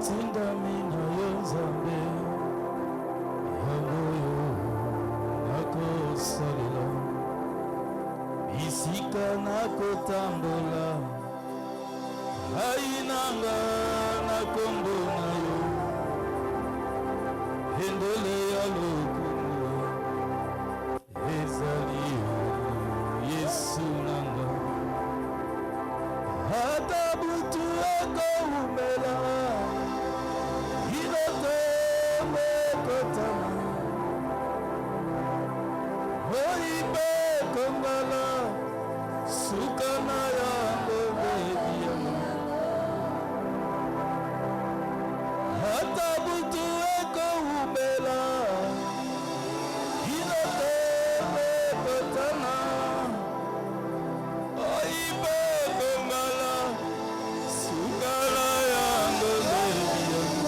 natindami na yo Nzambe yango yo nakosalela bisika nakotambola ayinanga na kombo na yo endele ya lokumu ezali yo Yesu nanga ata butu ekoumela inote mekotama oyibe kongala sukana yango bebiana ata butu ekoumela inote mekotama oyibe kongala sukana yango bebiana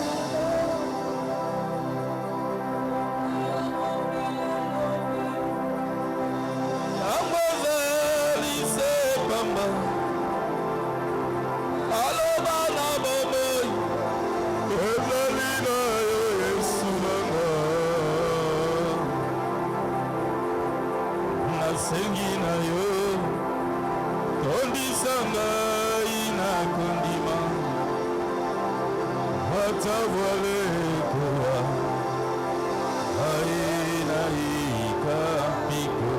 yango zelise pamba aloba na bomoi ezali na yo Yesu nanga nasengi na yo kondisa ngai na kondima ata voile ekowa ainaika mpiko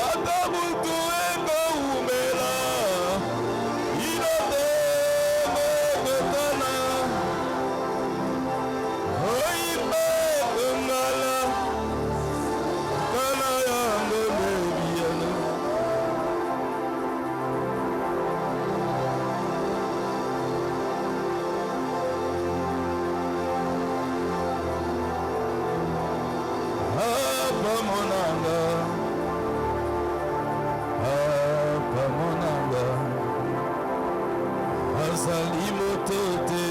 ata butu ekoumela inote mekotana oyibe kongala kana yango bebiana apamonanga azali moto te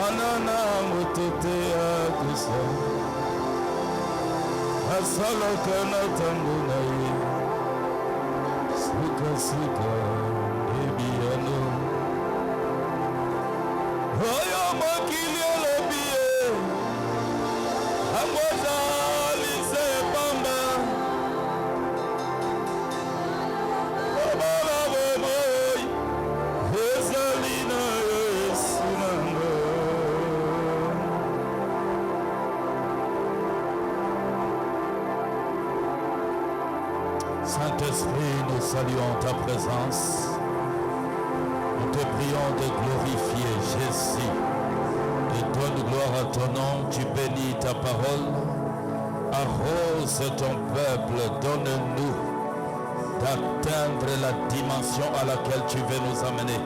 anana moto te akosa asalaka na ntango na ye sukasuka ebiyano oyo mokili elobi ye angozali se pamba obala bomoi ezali na Yesu nanga Saint-Esprit, nous saluons ta présence. Nous te prions de glorifier Jésus. Et donne gloire à ton nom. Tu bénis ta parole. Arrose ton peuple. Donne-nous d'atteindre la dimension à laquelle tu veux nous amener.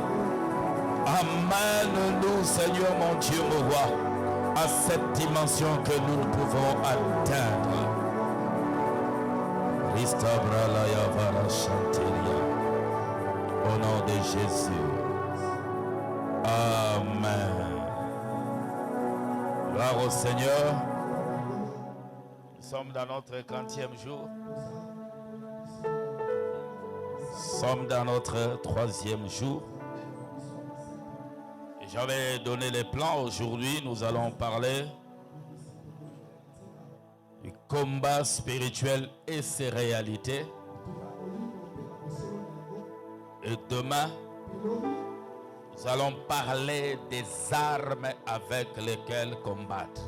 Amène-nous, Seigneur mon Dieu, mon roi, à cette dimension que nous pouvons atteindre. Au nom de Jésus. Amen. Gloire au Seigneur. Nous sommes dans notre 40e jour. Nous sommes dans notre 3e jour. Et j'avais donné les plans. Aujourd'hui, nous allons parler du combat spirituel et ses réalités. Et demain, nous allons parler des armes avec lesquelles combattre.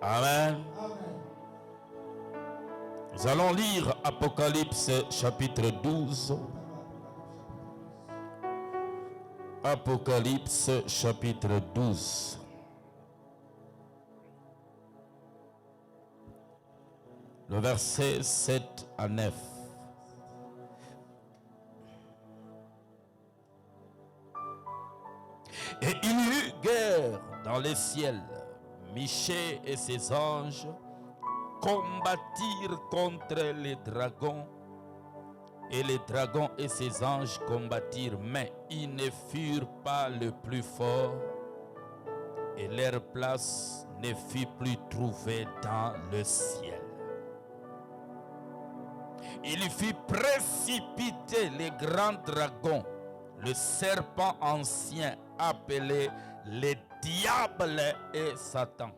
Amen. Nous allons lire Apocalypse chapitre 12. Apocalypse chapitre 12. Le verset 7 à 9. Et il y eut guerre dans les ciels. Michée et ses anges combattirent contre les dragons. Et les dragons et ses anges combattirent, mais ils ne furent pas le plus fort. Et leur place ne fut plus trouvée dans le ciel. Il fit précipiter les grands dragons, le serpent ancien appelé le diable et Satan.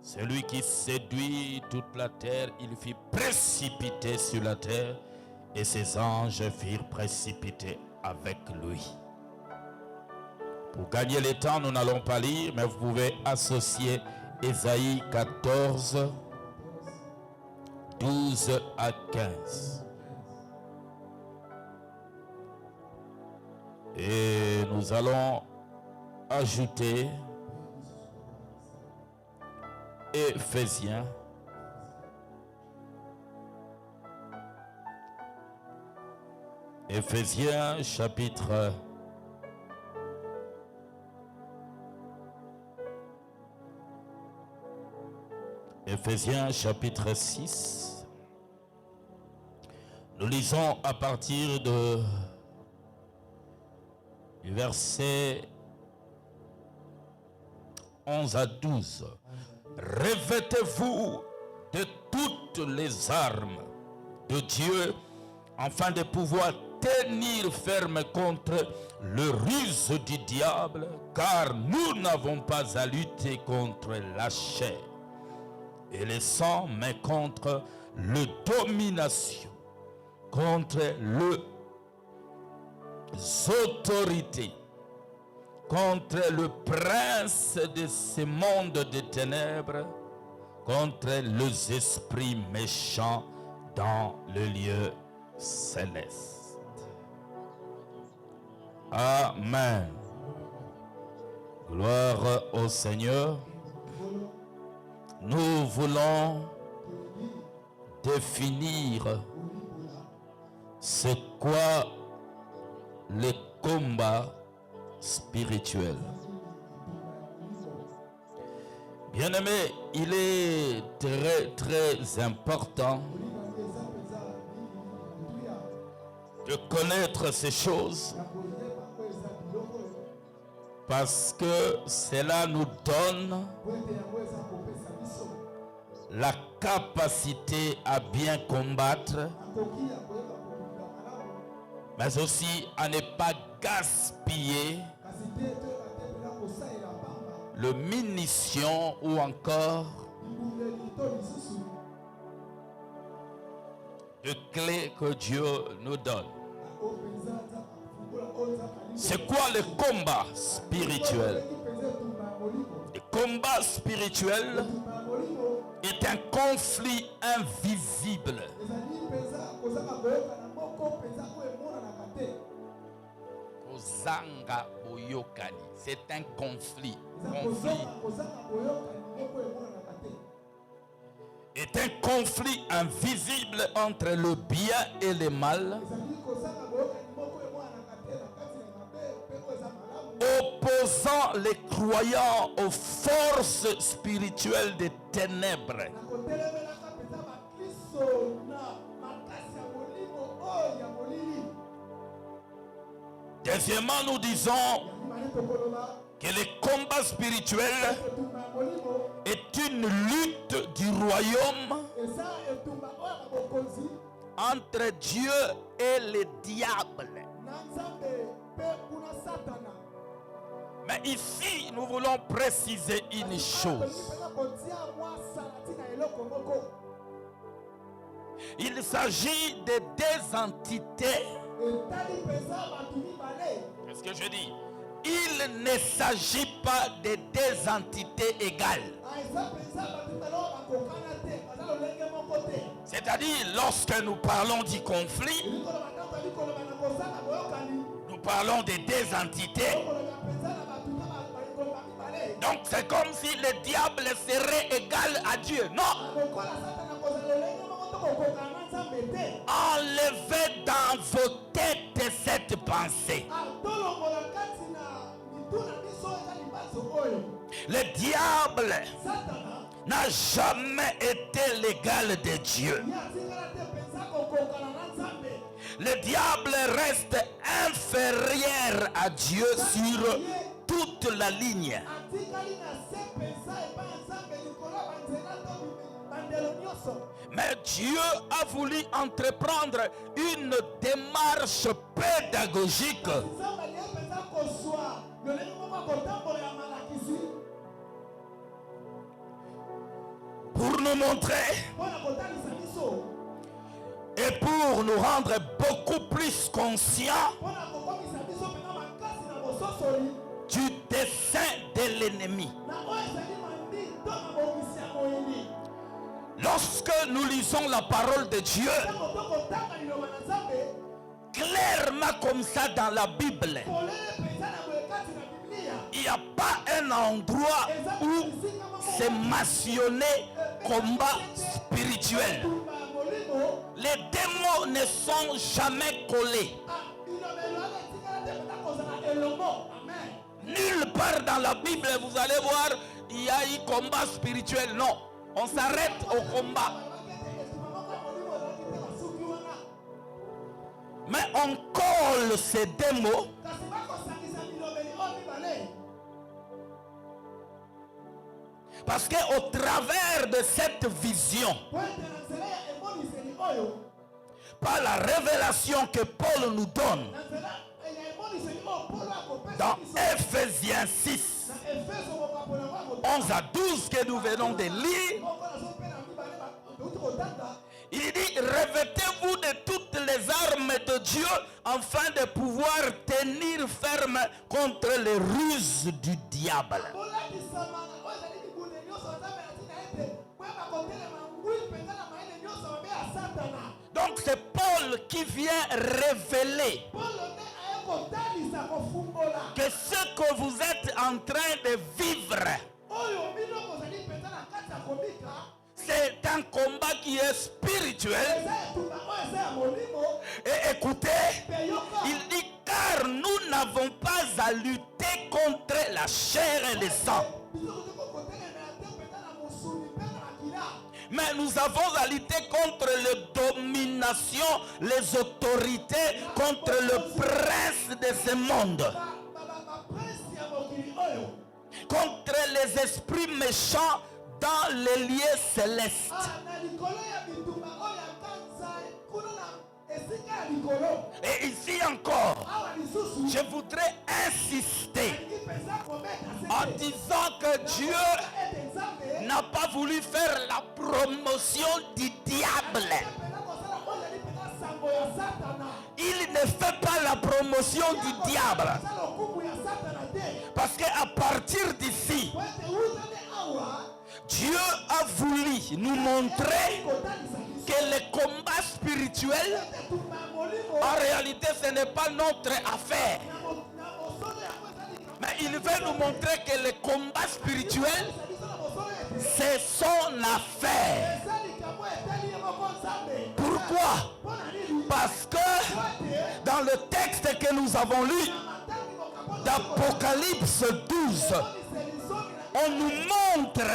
Celui qui séduit toute la terre, il fit précipiter sur la terre et ses anges firent précipiter avec lui. Pour gagner le temps, nous n'allons pas lire, mais vous pouvez associer Ésaïe 14, 12 à 15. Et nous allons ajouter Éphésiens chapitre 6. Nous lisons à partir du verset 11 à 12. Revêtez-vous de toutes les armes de Dieu afin de pouvoir tenir ferme contre le ruse du diable, car nous n'avons pas à lutter contre la chair et le sang, mais contre la domination, contre les autorités, contre le prince de ce monde de ténèbres, contre les esprits méchants dans le lieu céleste. Amen. Gloire au Seigneur. Nous voulons définir c'est quoi le combat spirituel. Bien-aimé, il est très important de connaître ces choses parce que cela nous donne la capacité à bien combattre, mais aussi à ne pas gaspiller le munition ou encore de clés que Dieu nous donne. C'est quoi le combat spirituel? Le combat spirituel est un conflit invisible. C'est un conflit. Est un conflit invisible entre le bien et le mal, opposant les croyants aux forces spirituelles des ténèbres. Deuxièmement, nous disons que le combat spirituel est une lutte du royaume entre Dieu et le diable. Mais ici, nous voulons préciser une chose. Il s'agit de deux entités. Qu'est-ce que je dis? Il ne s'agit pas de deux entités égales. C'est-à-dire, lorsque nous parlons du conflit, nous parlons de deux entités. Donc c'est comme si le diable serait égal à Dieu. Non. Enlevez dans vos têtes cette pensée. Le diable n'a jamais été l'égal de Dieu. Le diable reste inférieur à Dieu sur toute la ligne. Mais Dieu a voulu entreprendre une démarche pédagogique pour nous montrer et pour nous rendre beaucoup plus conscients du dessein de l'ennemi. Lorsque nous lisons la parole de Dieu, clairement comme ça dans la Bible, il n'y a pas un endroit où c'est mentionné combat spirituel. Les démons ne sont jamais collés. Nulle part dans la Bible, vous allez voir, il y a eu combat spirituel. Non, on s'arrête au combat. Mais on colle ces démons parce qu'au travers de cette vision, par la révélation que Paul nous donne dans Ephésiens 6, 11 à 12 que nous venons de lire, il dit: revêtez-vous de toutes les armes de Dieu afin de pouvoir tenir ferme contre les ruses du diable. Donc c'est Paul qui vient révéler que ce que vous êtes en train de vivre, c'est un combat qui est spirituel. Et écoutez, il dit: car nous n'avons pas à lutter contre la chair et le sang, mais nous avons à lutter contre les dominations, les autorités, contre le prince de ce monde, contre les esprits méchants dans les lieux célestes. Et ici encore, je voudrais insister en disant que Dieu n'a pas voulu faire la promotion du diable. Il ne fait pas la promotion du diable. Parce qu'à partir d'ici, Dieu a voulu nous montrer que le combat spirituel, en réalité, ce n'est pas notre affaire. Mais il veut nous montrer que le combat spirituel, c'est son affaire. Pourquoi? Parce que dans le texte que nous avons lu, d'Apocalypse 12, on nous montre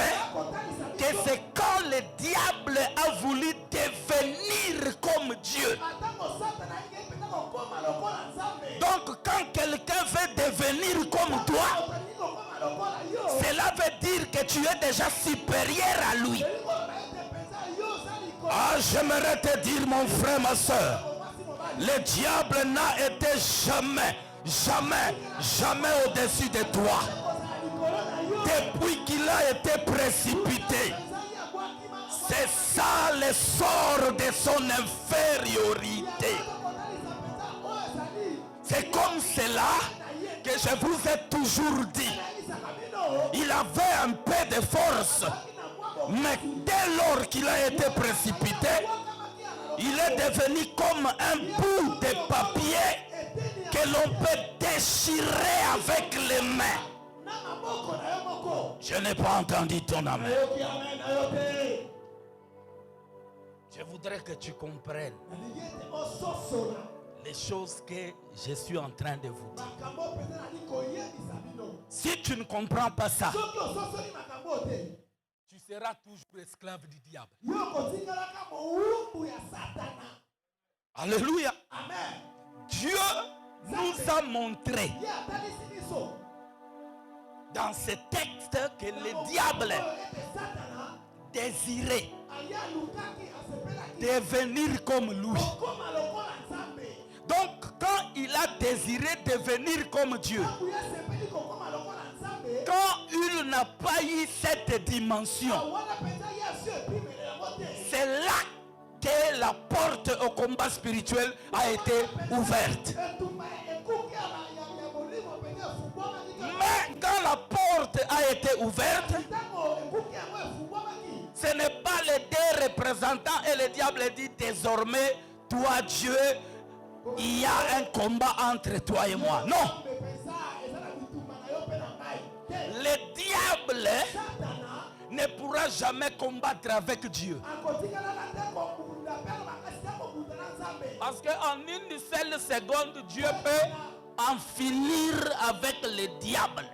que c'est quand le diable a voulu devenir comme Dieu. Donc quand quelqu'un veut devenir comme toi, cela veut dire que tu es déjà supérieur à lui. Ah, j'aimerais te dire, mon frère, ma soeur, le diable n'a été jamais au-dessus de toi. Depuis qu'il a été précipité, c'est ça le sort de son infériorité. C'est comme cela que je vous ai toujours dit. Il avait un peu de force, mais dès lors qu'il a été précipité, il est devenu comme un bout de papier que l'on peut déchirer avec les mains. Je n'ai pas entendu ton amen. Je voudrais que tu comprennes les choses que je suis en train de vous dire. Si tu ne comprends pas ça, tu seras toujours esclave du diable. Alléluia. Dieu nous a montré dans ce texte que le diable désirait devenir comme lui. Donc, quand il a désiré devenir comme Dieu, quand il n'a pas eu cette dimension, c'est là que la porte au combat spirituel a été ouverte. Mais quand la porte a été ouverte, ce n'est pas les deux représentants et le diable dit désormais, toi Dieu, il y a un combat entre toi et moi. Non. Le diable ne pourra jamais combattre avec Dieu. Parce qu'en une seule seconde, Dieu peut en finir avec le diable.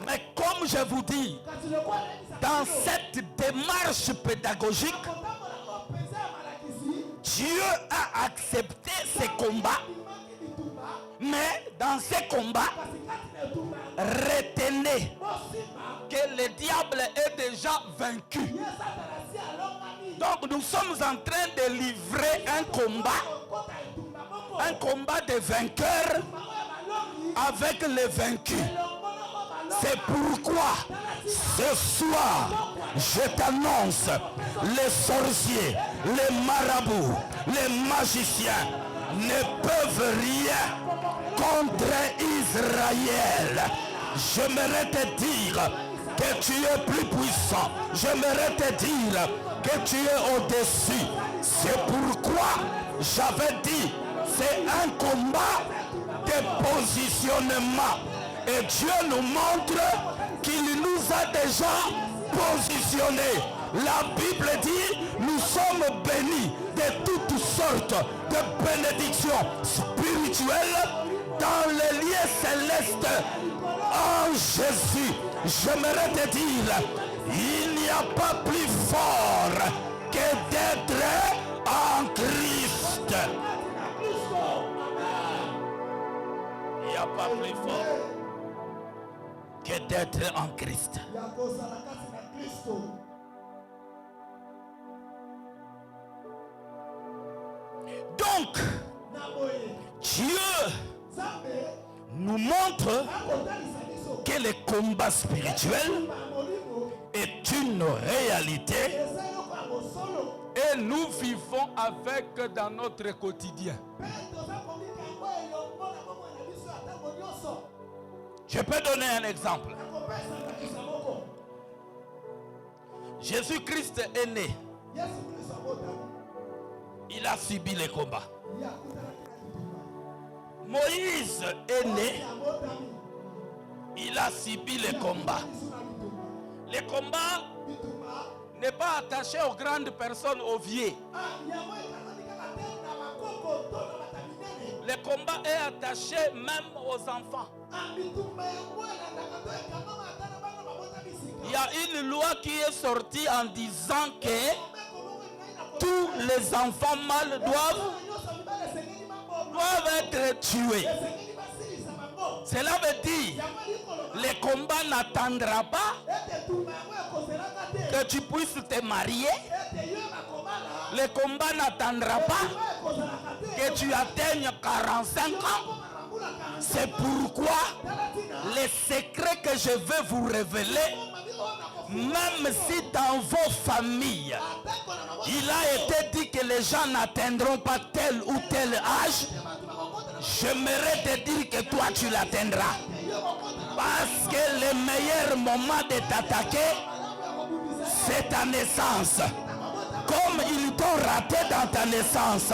Mais comme je vous dis, dans cette démarche pédagogique, Dieu a accepté ces combats. Mais dans ces combats, retenez que le diable est déjà vaincu. Donc nous sommes en train de livrer un combat de vainqueurs avec les vaincus. C'est pourquoi ce soir, je t'annonce, les sorciers, les marabouts, les magiciens ne peuvent rien contre Israël. J'aimerais te dire que tu es plus puissant. J'aimerais te dire que tu es au-dessus. C'est pourquoi j'avais dit, c'est un combat de positionnement. Et Dieu nous montre qu'il nous a déjà positionnés. La Bible dit, nous sommes bénis de toutes sortes de bénédictions spirituelles dans les lieux célestes en Jésus. J'aimerais te dire, il n'y a pas plus fort que d'être en Christ. Il n'y a pas plus fort que d'être en Christ. Donc, Dieu nous montre que le combat spirituel est une réalité et nous vivons avec dans notre quotidien. Je peux donner un exemple. Jésus-Christ est né. Il a subi les combats. Moïse est né. Il a subi les combats. Les combats n'est pas attaché aux grandes personnes, aux vieux. Le combat est attaché même aux enfants. Il y a une loi qui est sortie en disant que tous les enfants mâles doivent être tués. Cela veut dire le combat n'attendra pas que tu puisses te marier. Le combat n'attendra pas que tu atteignes 45 ans. C'est pourquoi les secrets que je vais vous révéler, même si dans vos familles, il a été dit que les gens n'atteindront pas tel ou tel âge, j'aimerais te dire que toi tu l'atteindras. Parce que le meilleur moment de t'attaquer, c'est ta naissance. Comme ils t'ont raté dans ta naissance,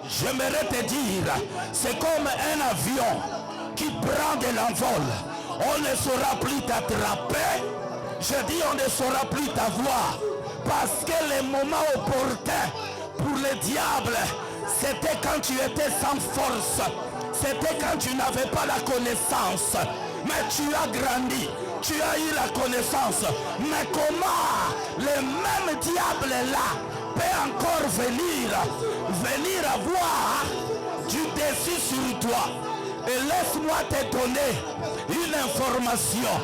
j'aimerais te dire, c'est comme un avion qui prend de l'envol. On ne saura plus t'attraper. Je dis, on ne saura plus t'avoir. Parce que le moment opportun pour le diable, c'était quand tu étais sans force. C'était quand tu n'avais pas la connaissance. Mais tu as grandi. Tu as eu la connaissance. Mais comment le même diable là peut encore venir avoir du dessus sur toi? Et laisse-moi te donner une information.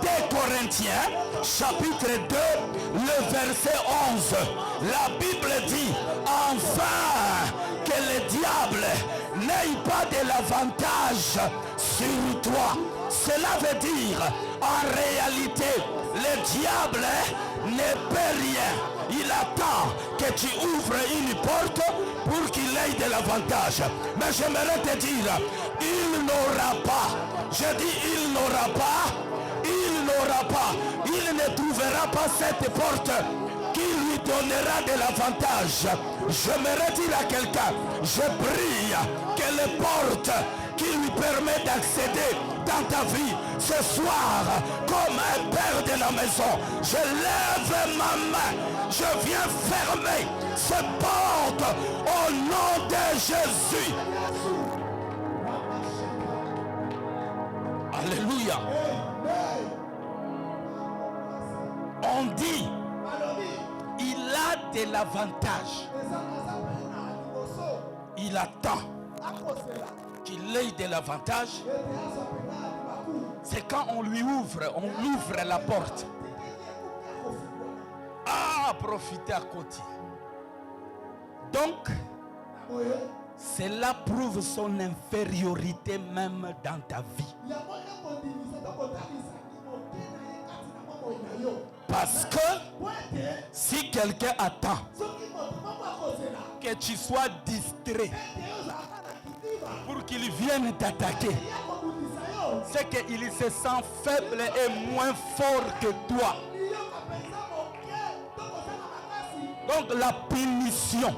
2 Corinthiens, chapitre 2, le verset 11. La Bible dit, enfin, que le diable n'ait pas de l'avantage sur toi. Cela veut dire, en réalité, le diable ne peut rien. Il attend que tu ouvres une porte pour qu'il ait de l'avantage. Mais j'aimerais te dire, il n'aura pas. Je dis, il n'aura pas. Il n'aura pas. Il ne trouvera pas cette porte qui lui donnera de l'avantage. J'aimerais dire à quelqu'un, je prie que les portes qui lui permettent d'accéder dans ta vie ce soir, comme un père de la maison, je lève ma main, je viens fermer ces portes au nom de Jésus. Alléluia. On dit, il a de l'avantage. Il attend qu'il ait de l'avantage. C'est quand on lui ouvre, la porte. Ah, profiter à côté. Donc, cela prouve son infériorité même dans ta vie. Parce que si quelqu'un attend que tu sois distrait pour qu'il vienne t'attaquer, c'est qu'il se sent faible et moins fort que toi. Donc la punition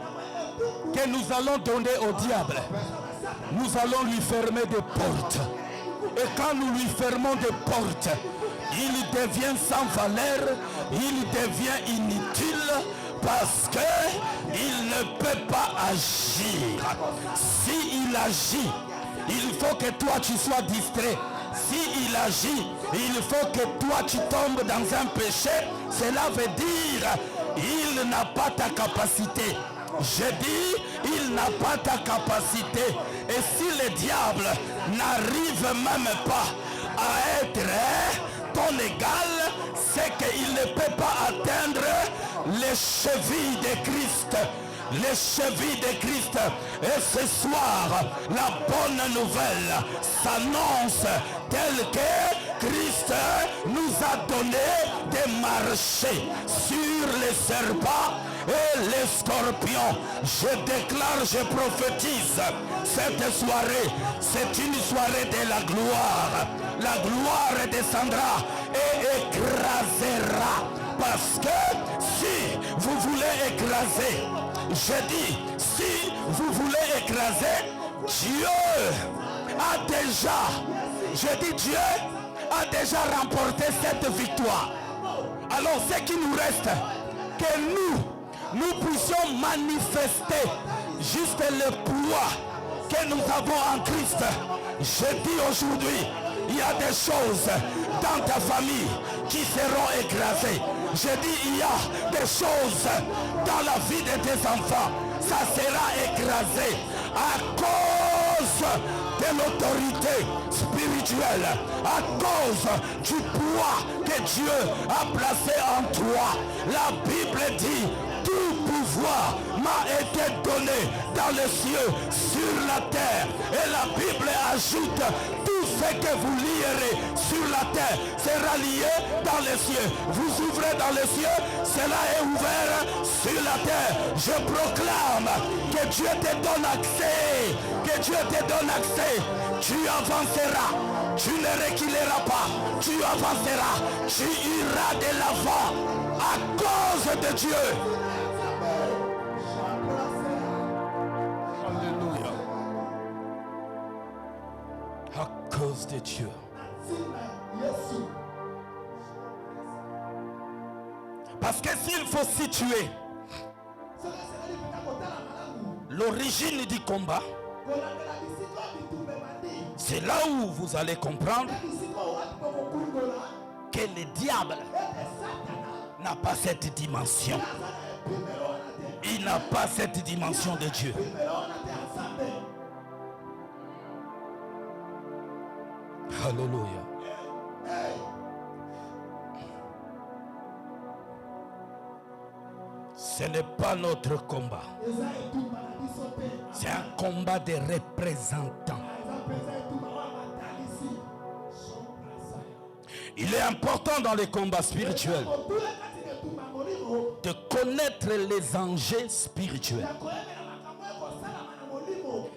que nous allons donner au diable, nous allons lui fermer des portes. Et quand nous lui fermons des portes, il devient sans valeur, il devient inutile parce qu'il ne peut pas agir. S'il agit, il faut que toi tu sois distrait. S'il agit, il faut que toi tu tombes dans un péché. Cela veut dire il n'a pas ta capacité. Je dis, il n'a pas ta capacité. Et si le diable n'arrive même pas à être ton égal, c'est qu'il ne peut pas atteindre les chevilles de Christ. Les chevilles de Christ. Et ce soir, la bonne nouvelle s'annonce telle que Christ nous a donné de marcher sur les serpents et les scorpions. Je déclare, je prophétise, cette soirée, c'est une soirée de la gloire. La gloire descendra et écrasera. Parce que si vous voulez écraser, je dis, si vous voulez écraser, Dieu a déjà, je dis Dieu a déjà remporté cette victoire. Alors ce qui nous reste, que nous puissions manifester juste le poids que nous avons en Christ. Je dis aujourd'hui, il y a des choses dans ta famille qui seront écrasées. Je dis, il y a des choses dans la vie de tes enfants. Ça sera écrasé à cause de l'autorité spirituelle, à cause du poids que Dieu a placé en toi. La Bible dit, tout pouvoir m'a été donné dans les cieux, sur la terre. Et la Bible ajoute, tout ce que vous lierez sur la terre sera lié dans les cieux. Vous ouvrez dans les cieux, cela est ouvert sur la terre. Je proclame que Dieu te donne accès, que Dieu te donne accès. Tu avanceras, tu ne reculeras pas, tu avanceras, tu iras de l'avant à cause de Dieu. Alléluia. À cause de Dieu. Parce que s'il faut situer l'origine du combat, c'est là où vous allez comprendre que le diable n'a pas cette dimension. Il n'a pas cette dimension de Dieu. Alléluia. Ce n'est pas notre combat. C'est un combat des représentants. Il est important dans les combats spirituels de connaître les enjeux spirituels,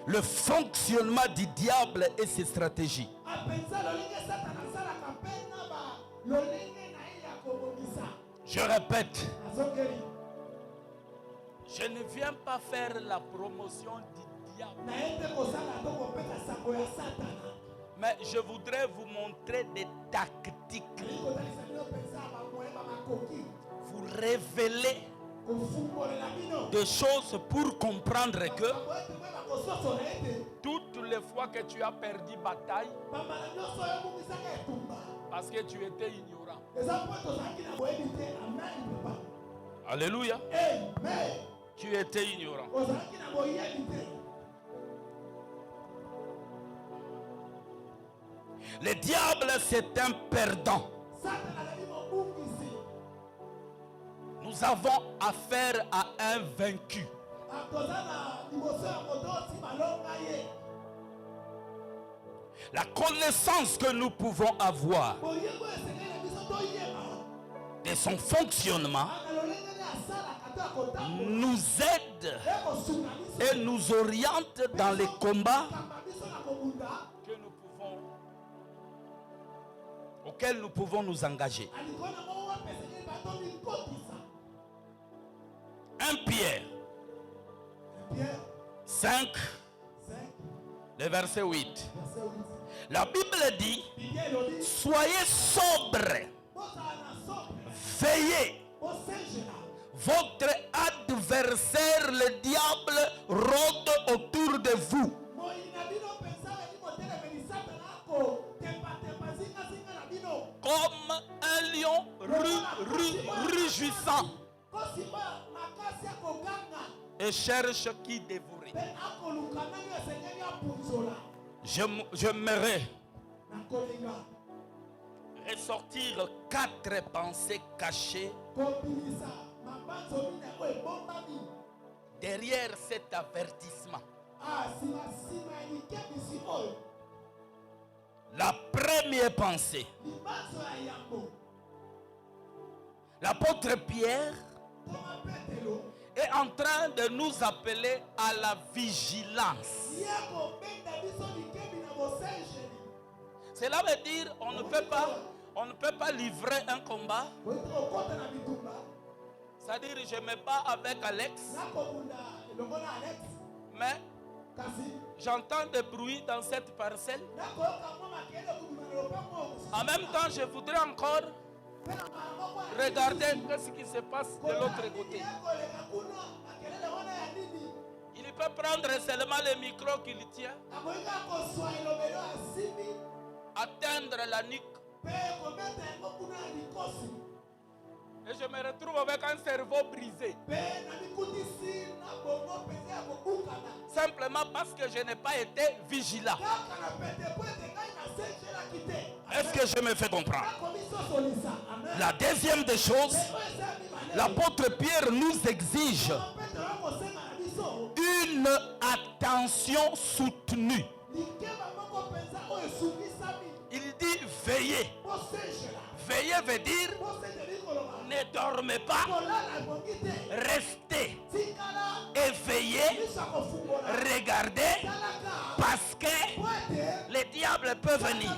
le fonctionnement du diable et ses stratégies. Je répète, je ne viens pas faire la promotion du diable, mais je voudrais vous montrer des tactiques, vous révéler des choses pour comprendre que toutes les fois que tu as perdu bataille, parce que tu étais ignorant. Alléluia. Tu étais ignorant. Le diable, c'est un perdant. Nous avons affaire à un vaincu. La connaissance que nous pouvons avoir de son fonctionnement nous aide et nous oriente dans les combats auxquels nous pouvons nous engager. 1 Pierre 5, le verset 8. La Bible dit: soyez sobres, veillez. Votre adversaire, le diable, rôde autour de vous comme un lion rugissant et cherche qui dévorer. J'aimerais ressortir 4 pensées cachées derrière cet avertissement. La première pensée, l'apôtre Pierre est en train de nous appeler à la vigilance. Cela veut dire on ne peut pas livrer un combat. C'est-à-dire je me bats avec Alex, mais j'entends des bruits dans cette parcelle. En même temps, je voudrais encore regarder ce qui se passe de l'autre côté. Il peut prendre seulement le micro qu'il tient, atteindre la nuque, et je me retrouve avec un cerveau brisé. Simplement parce que je n'ai pas été vigilant. Est-ce que je me fais comprendre? La deuxième des choses, l'apôtre Pierre nous exige une attention soutenue. Il dit veillez. Veillez veut dire ne dormez pas, restez éveillés, regardez, parce que les diables peuvent venir.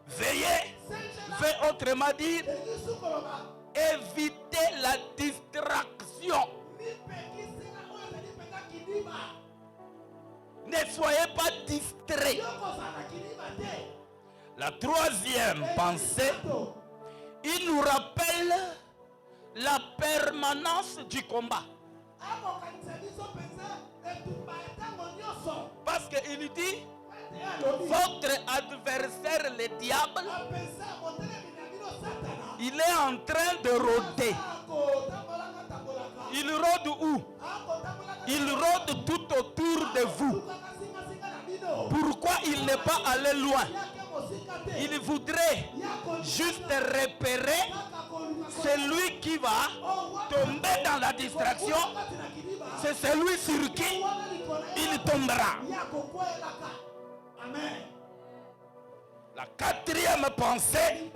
Veillez veut autrement dire éviter la distraction. Ne soyez pas distraits. La troisième pensée, il nous rappelle la permanence du combat. Parce qu'il dit, votre adversaire, le diable, il est en train de rôder. Il rôde où? Il rôde tout autour de vous. Pourquoi il n'est pas allé loin? Il voudrait juste repérer celui qui va tomber dans la distraction, c'est celui sur qui il tombera. La quatrième pensée,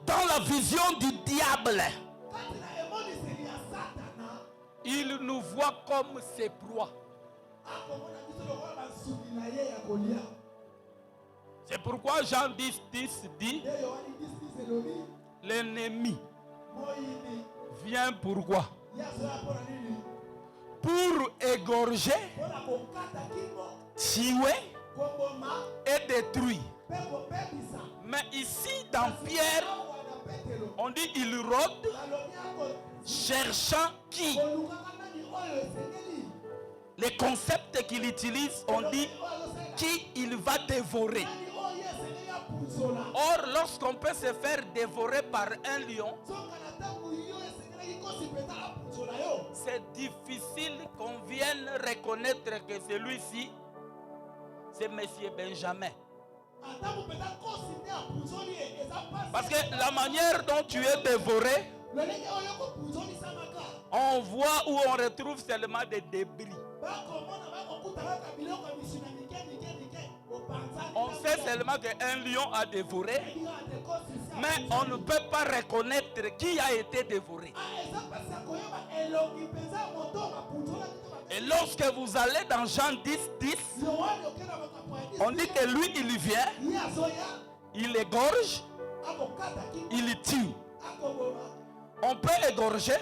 dans la vision du diable, il nous voit comme ses proies. C'est pourquoi Jean 10, 10 dit, l'ennemi vient pourquoi? Pour égorger, tuer et détruire. Mais ici dans Pierre, on dit il rôde, cherchant qui? Les concepts qu'il utilise, on dit qui il va dévorer. Or, lorsqu'on peut se faire dévorer par un lion, c'est difficile qu'on vienne reconnaître que celui-ci, c'est Monsieur Benjamin. Parce que la manière dont tu es dévoré, on voit où on retrouve seulement des débris. On sait seulement qu'un lion a dévoré, mais on ne peut pas reconnaître qui a été dévoré. Et lorsque vous allez dans Jean 10, 10, on dit que lui, il vient, il égorge, il tue. On peut égorger,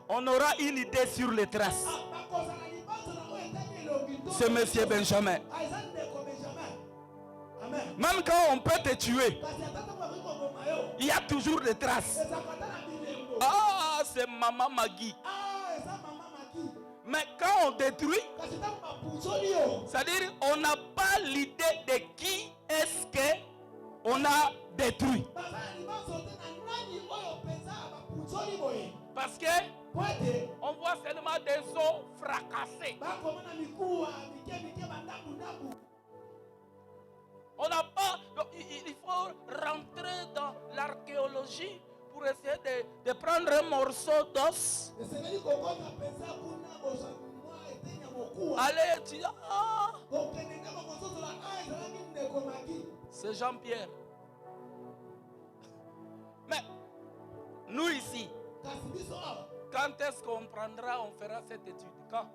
on aura une idée sur les traces. C'est Monsieur Benjamin. Même quand on peut te tuer, il y a toujours des traces. Ah, c'est Maman Magui. Mais quand on détruit, c'est-à-dire on n'a pas l'idée de qui est-ce qu'on a détruit. Parce que on voit seulement des os fracassés. On n'a pas. Il faut rentrer dans l'archéologie pour essayer de prendre un morceau d'os. Allez, tu dis, ah, c'est Jean-Pierre. Mais nous ici, quand est-ce qu'on prendra, on fera cette étude? Quand?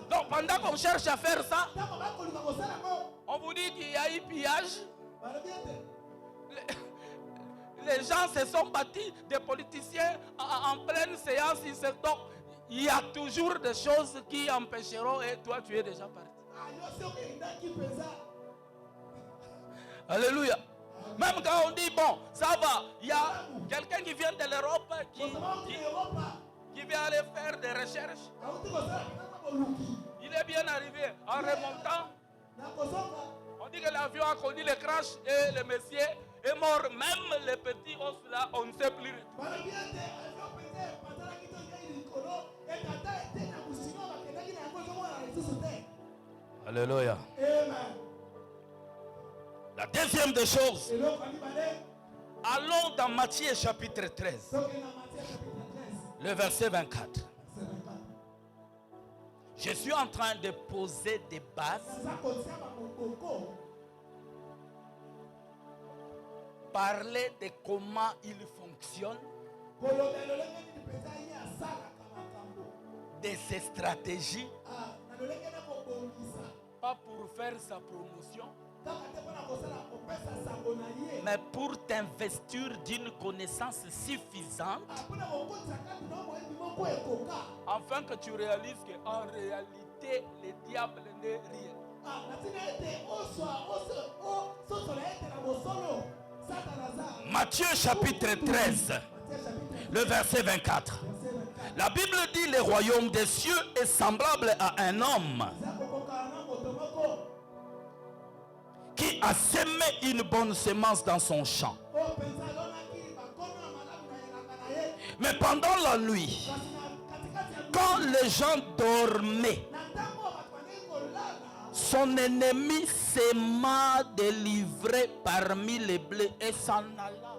Donc pendant qu'on cherche à faire ça, on vous dit qu'il y a eu pillage. Les gens se sont battus, des politiciens en pleine séance. Donc il y a toujours des choses qui empêcheront et toi tu es déjà parti. Alléluia. Même quand on dit bon, ça va, il y a quelqu'un qui vient de l'Europe qui vient aller faire des recherches. Il est bien arrivé en remontant. On dit que l'avion a connu le crash et le monsieur est mort. Même les petits os là, on ne sait plus. Alléluia. La deuxième des choses, allons dans Matthieu chapitre 13, le verset 24. Je suis en train de poser des bases, parler de comment il fonctionne, de ses stratégies, pas pour faire sa promotion, mais pour t'investir d'une connaissance suffisante afin que tu réalises qu'en réalité, le diable n'est rien. Matthieu chapitre 13, le verset 24. La Bible dit: le royaume des cieux est semblable à un homme qui a semé une bonne semence dans son champ. Mais pendant la nuit, quand les gens dormaient, son ennemi s'aima de livrer parmi les blés et s'en alla.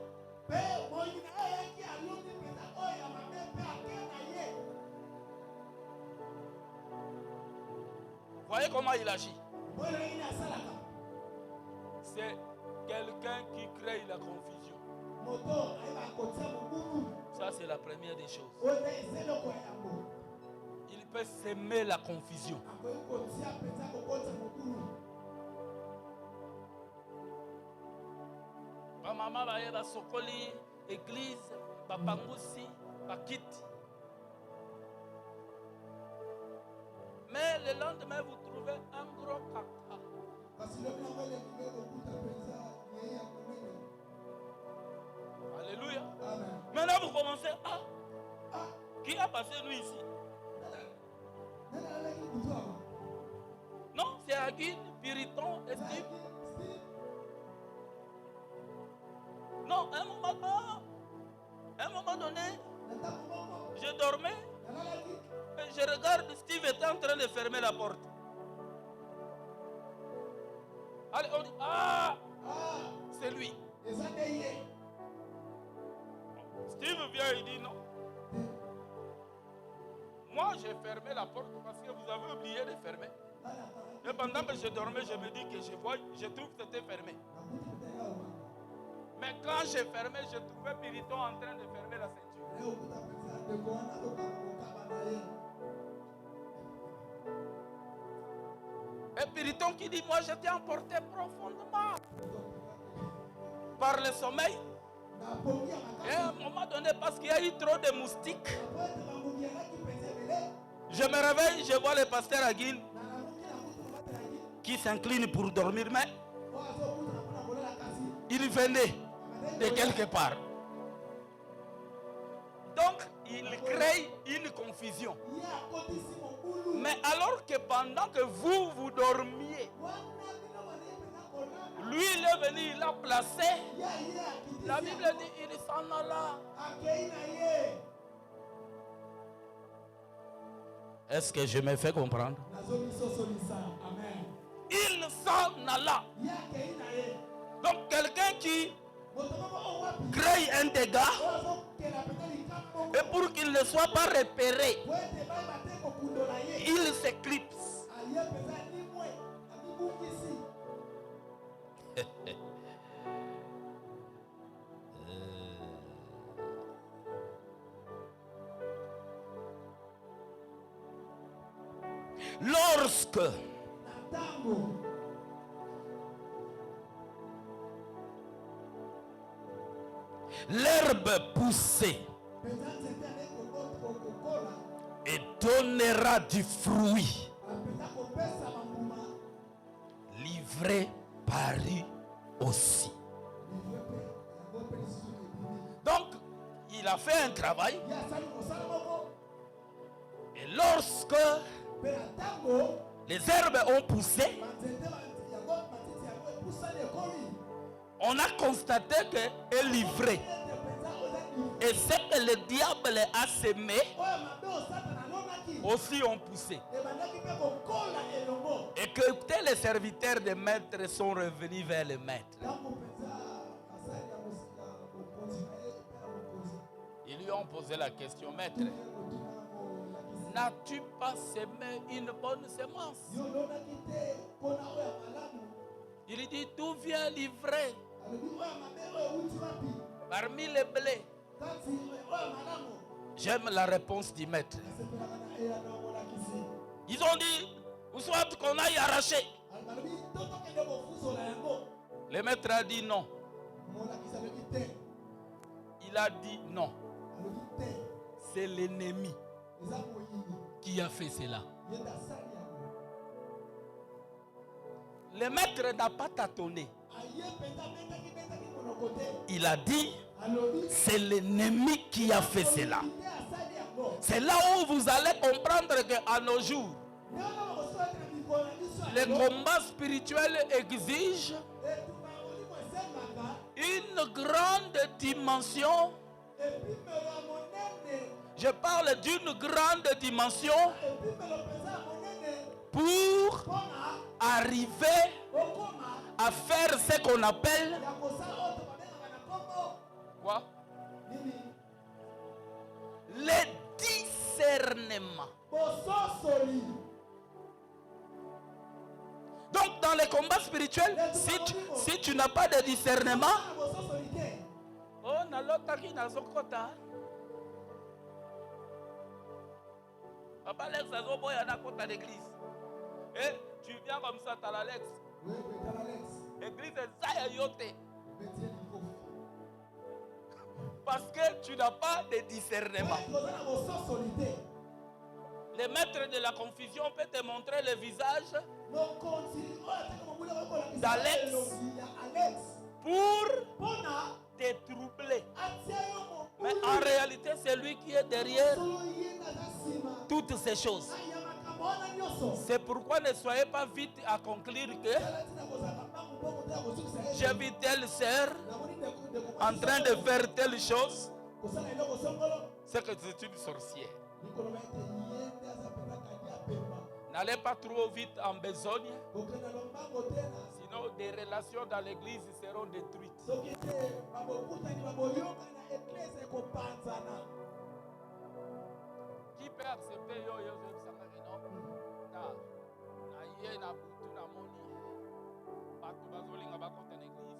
Voyez comment il agit. C'est quelqu'un qui crée la confusion. Ça, c'est la première des choses. Il peut s'aimer la confusion. Ma maman va aller à Sokoli, église, Bapangoussi, Bakiti. Mais le lendemain, vous trouvez un gros caca. Alléluia. Amen. Maintenant, vous commencez qui a passé nous ici? Non, c'est Aguine, Piriton, Steve. Non, à un moment donné, je dormais. Et je regarde, Steve était en train de fermer la porte. Allez, on dit, c'est lui. Steve vient, il dit non. Moi, j'ai fermé la porte parce que vous avez oublié de fermer. Et pendant que je dormais, je me dis que je trouve que c'était fermé. Mais quand j'ai fermé, je trouvais Piriton en train de fermer la ceinture. Et Piriton qui dit, moi j'étais emporté profondément par le sommeil. Et à un moment donné, parce qu'il y a eu trop de moustiques, je me réveille, je vois le pasteur Aguine qui s'incline pour dormir, mais il venait de quelque part. Donc, il crée une confusion. Mais alors que pendant que vous dormiez, lui, il est venu, il l'a placé. La Bible dit, il s'en alla. Est-ce que je me fais comprendre? Il s'en alla. Donc, quelqu'un qui crée un dégât, et pour qu'il ne soit pas repéré, il s'éclipse. Lorsque l'herbe poussait et donnera du fruit, l'ivraie parut aussi. Donc, il a fait un travail. Et lorsque les herbes ont poussé, on a constaté que l'ivraie et ce que le diable a semé aussi ont poussé. Et que tous les serviteurs des maîtres sont revenus vers le maître. Ils lui ont posé la question, maître, n'as-tu pas semé une bonne semence? Il dit, d'où vient l'ivraie? Parmi les blés. J'aime la réponse du maître. Ils ont dit, ou soit qu'on aille arracher. Le maître a dit non. Il a dit non. C'est l'ennemi qui a fait cela. Le maître n'a pas tâtonné. Il a dit, c'est l'ennemi qui a fait cela. C'est là où vous allez comprendre qu'à nos jours, le combat spirituel exige une grande dimension Je parle d'une grande dimension pour arriver à faire ce qu'on appelle quoi? Le discernement. Donc dans les combats spirituels, si tu n'as pas de discernement, oh nalotaki nazokota. Papa Alex azoboya na kota l'église. Et tu viens comme ça, t'as l'Alex. L'église est ça yote. Parce que tu n'as pas de discernement. Le maître de la confusion peut te montrer le visage d'Alex pour te troubler. Mais en réalité, c'est lui qui est derrière toutes ces choses. C'est pourquoi ne soyez pas vite à conclure que j'ai vu telle sœur en train de faire telle chose. C'est que c'est une sorcière. N'allez pas trop vite en besogne, sinon des relations dans l'église seront détruites. Qui peut accepter yo na butu na moni bato bazolinga bakota na église.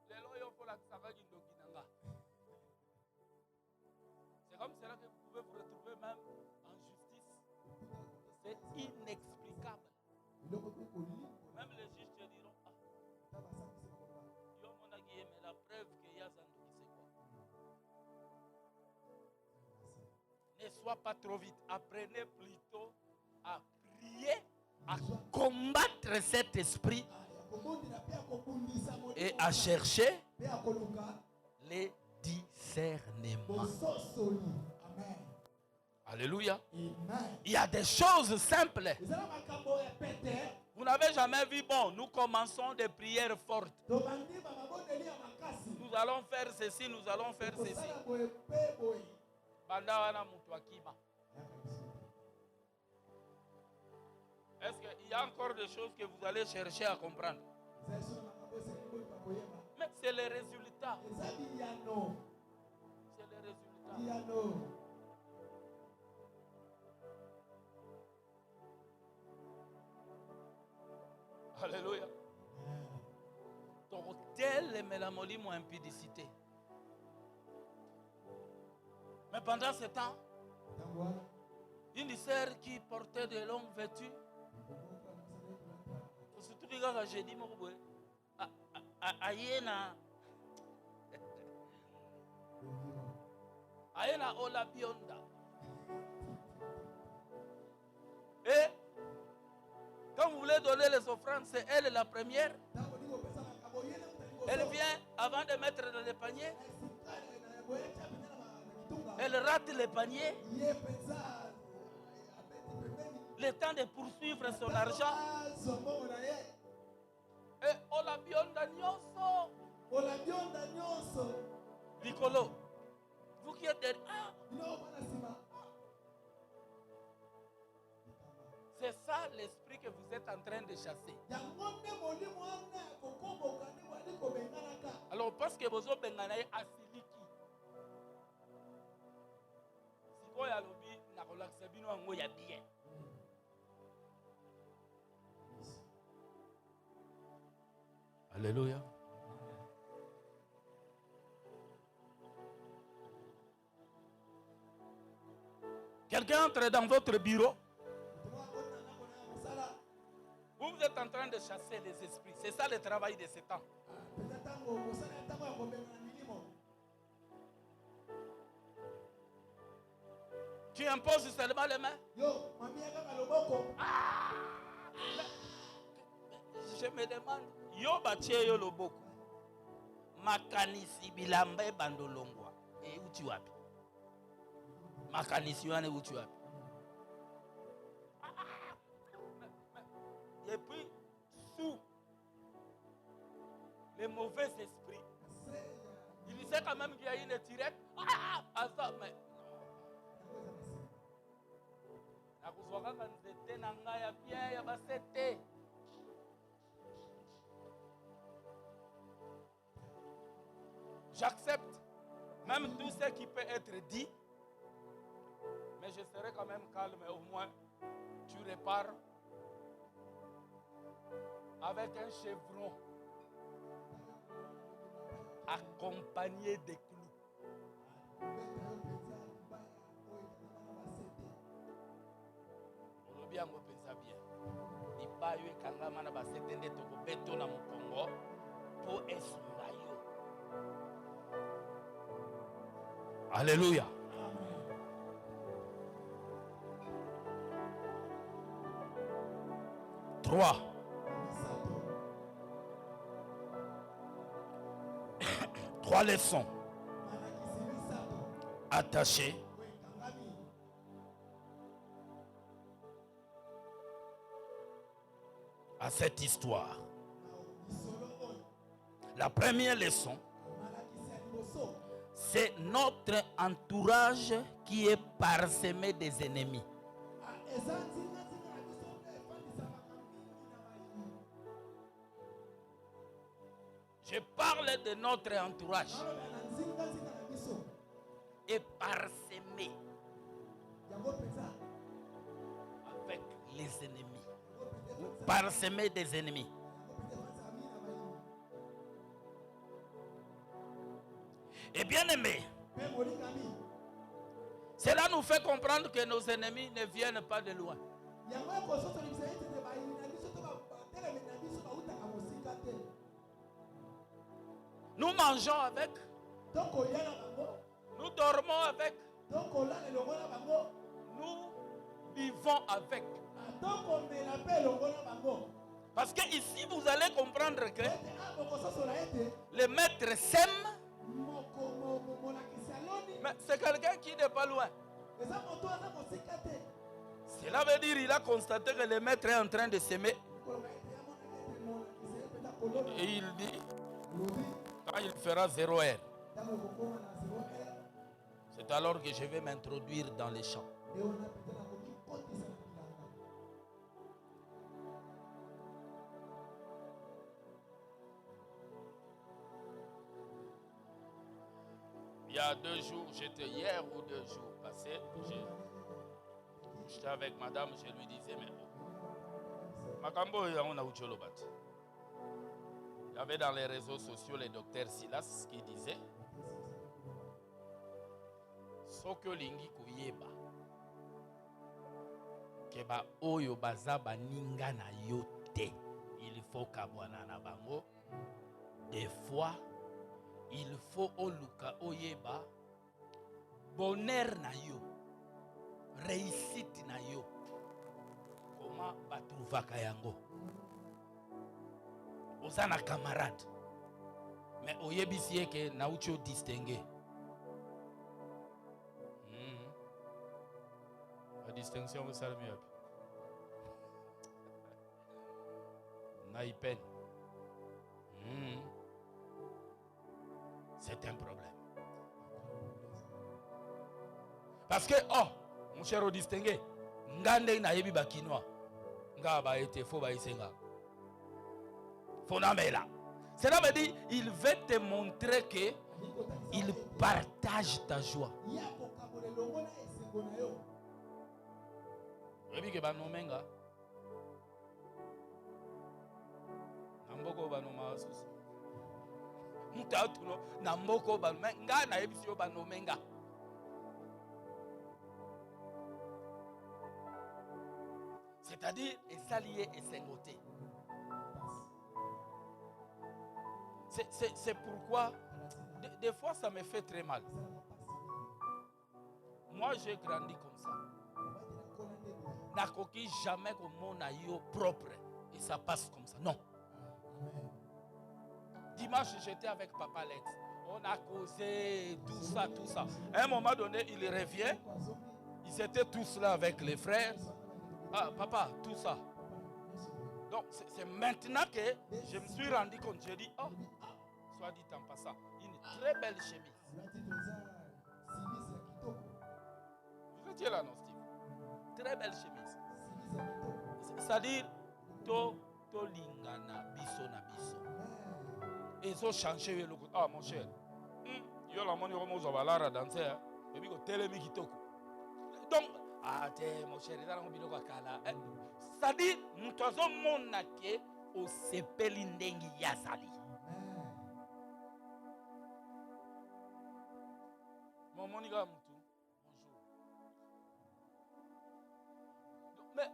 Lelo yo fola kisakaki ndoki nanga. C'est comme cela que vous pouvez vous retrouver même en justice. C'est inexplicable. Même les juges te diront yo mon agué, mais la preuve qu'il y a Zando qui sait quoi. Ne sois pas trop vite. Apprenez plutôt à prier, à combattre cet esprit et à chercher les discernements. Alléluia. Il y a des choses simples. Vous n'avez jamais vu, bon, nous commençons des prières fortes. Nous allons faire ceci, nous allons faire ceci. Est-ce qu'il y a encore des choses que vous allez chercher à comprendre? Mais c'est les résultats. C'est les résultats. Alléluia. Donc, tel est mélancolie ou impudicité. Mais pendant ce temps, une sœur qui portait de longues vêtues, surtout les gars, j'ai dit, Ayena Ola Bionda. Et quand vous voulez donner les offrandes, c'est elle la première. Elle vient avant de mettre dans le panier. Elle rate le panier. Le temps de poursuivre son argent. Et Ola Bionda Nyoso. Nicolo, vous qui êtes derrière. C'est ça l'esprit que vous êtes en train de chasser. Alors, parce que vous avez bengané asiliki. Si vous avez lobby, na relaxé bino ango ya bien. Alléluia. Quelqu'un entre dans votre bureau. Vous êtes en train de chasser les esprits. C'est ça le travail de ce temps. Tu imposes seulement les mains. Je me demande. Yo batie yo loboko. Makanisi bilambe bandolongwa. Et où tu wapi? Makanisi wane où tu wapi? Et puis, sous. les mauvais esprits. Il sait quand même qu'il y a une tirette. Ah, ça, mais j'accepte même tout ce qui peut être dit, mais je serai quand même calme et au moins tu repars avec un chevron accompagné de clous. Yango pensa bien. Ibayo ekangama na basete nde tokobeto na mokongo po esunga yo. Alléluia. Trois. Trois leçons attachées à cette histoire. La première leçon, c'est notre entourage qui est parsemé des ennemis. Je parle de notre entourage est parsemé avec les ennemis. Parsemé des ennemis. Et bien aimé, cela nous fait comprendre que nos ennemis ne viennent pas de loin. Nous mangeons avec, nous dormons avec, nous vivons avec. Parce que ici vous allez comprendre que le maître s'aime, mais c'est quelqu'un qui n'est pas loin. Cela veut dire qu'il a constaté que le maître est en train de s'aimer. Et il dit, quand il fera 0 heure, c'est alors que je vais m'introduire dans les champs. Il y a 2 jours, j'étais hier ou 2 jours passés, j'étais avec madame, je lui disais, mais Makambo, il y avait dans les réseaux sociaux le docteur Silas qui disait, Soko lingi kuyeba, keba oyo bazaba ninga na yote, il faut kabwana na bango, des fois, il faut oluka oyeba bonheur na yo, réussite na yo. Comment batrouvaka yango? Osana camarade. Mais oyebisi que na ucho distinguer. La distinction vous savez mieux. Na ipen. C'est un problème. Parce que, oh, mon cher distingué, ngande na yebi bakinois, ngaba ete fo ba isenga. Fonamela. Cela veut dire, il veut te montrer que il partage ta joie. Yebi ke banomenga. Namboko banoma susu. Mutatuno namboko banomenga na yebi sio banomenga. C'est-à-dire, et s'allier et s'engoter. C'est pourquoi, des fois, ça me fait très mal. Moi, j'ai grandi comme ça. N'akoki jamais comme mon aïe propre. Et ça passe comme ça. Non. Dimanche, j'étais avec Papa Lex. On a causé tout ça, tout ça. À un moment donné, il revient. Ils étaient tous là avec les frères. Ah, papa, tout ça. Donc, c'est maintenant que je me suis rendu compte. J'ai dit, oh, soit dit en passant, une très belle chemise. Vous étiez là, non, Steve? Très belle chemise. C'est-à-dire, to lingana biso na biso. Et ça changer le côté. Ah, mon cher. Yo la moni comme aux avalara danser. Et puis, télémi kitoko. Donc, mon cher, il a un biloko kala. C'est-à-dire, nous avons mon nake au sepeli ndengi yazali. Mon moniga mutu. Bonjour. Mais,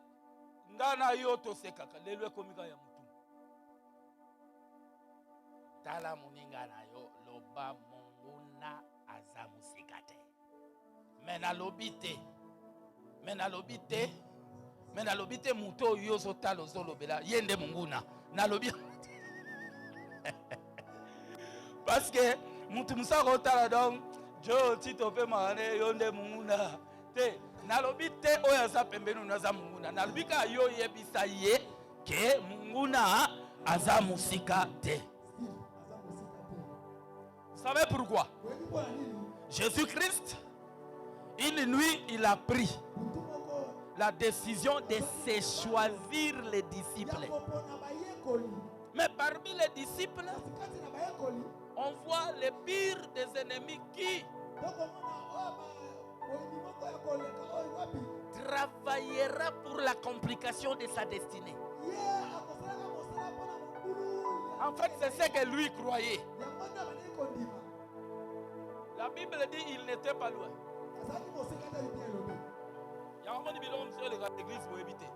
ngana yo to sekaka. Lelwe komika ya mutu. Tala moninga na yo loba monguna azamu sikate. Mena lobite muto yo so talo zolo bela yende monguna na lobi. Parce que mutu musako tala donc jo tito pe mane yonde monguna te na lobite oya sa pembenu na za monguna na lobika yo yebisa ye ke monguna azamu sikate. Vous savez pourquoi? Jésus-Christ, une nuit, il a pris la décision de se choisir les disciples. Mais parmi les disciples, on voit les pires des ennemis qui travaillera pour la complication de sa destinée. En fait, c'est ce que lui croyait. La Bible dit qu'il n'était pas loin. Il y a un moment où l'église pour éviter.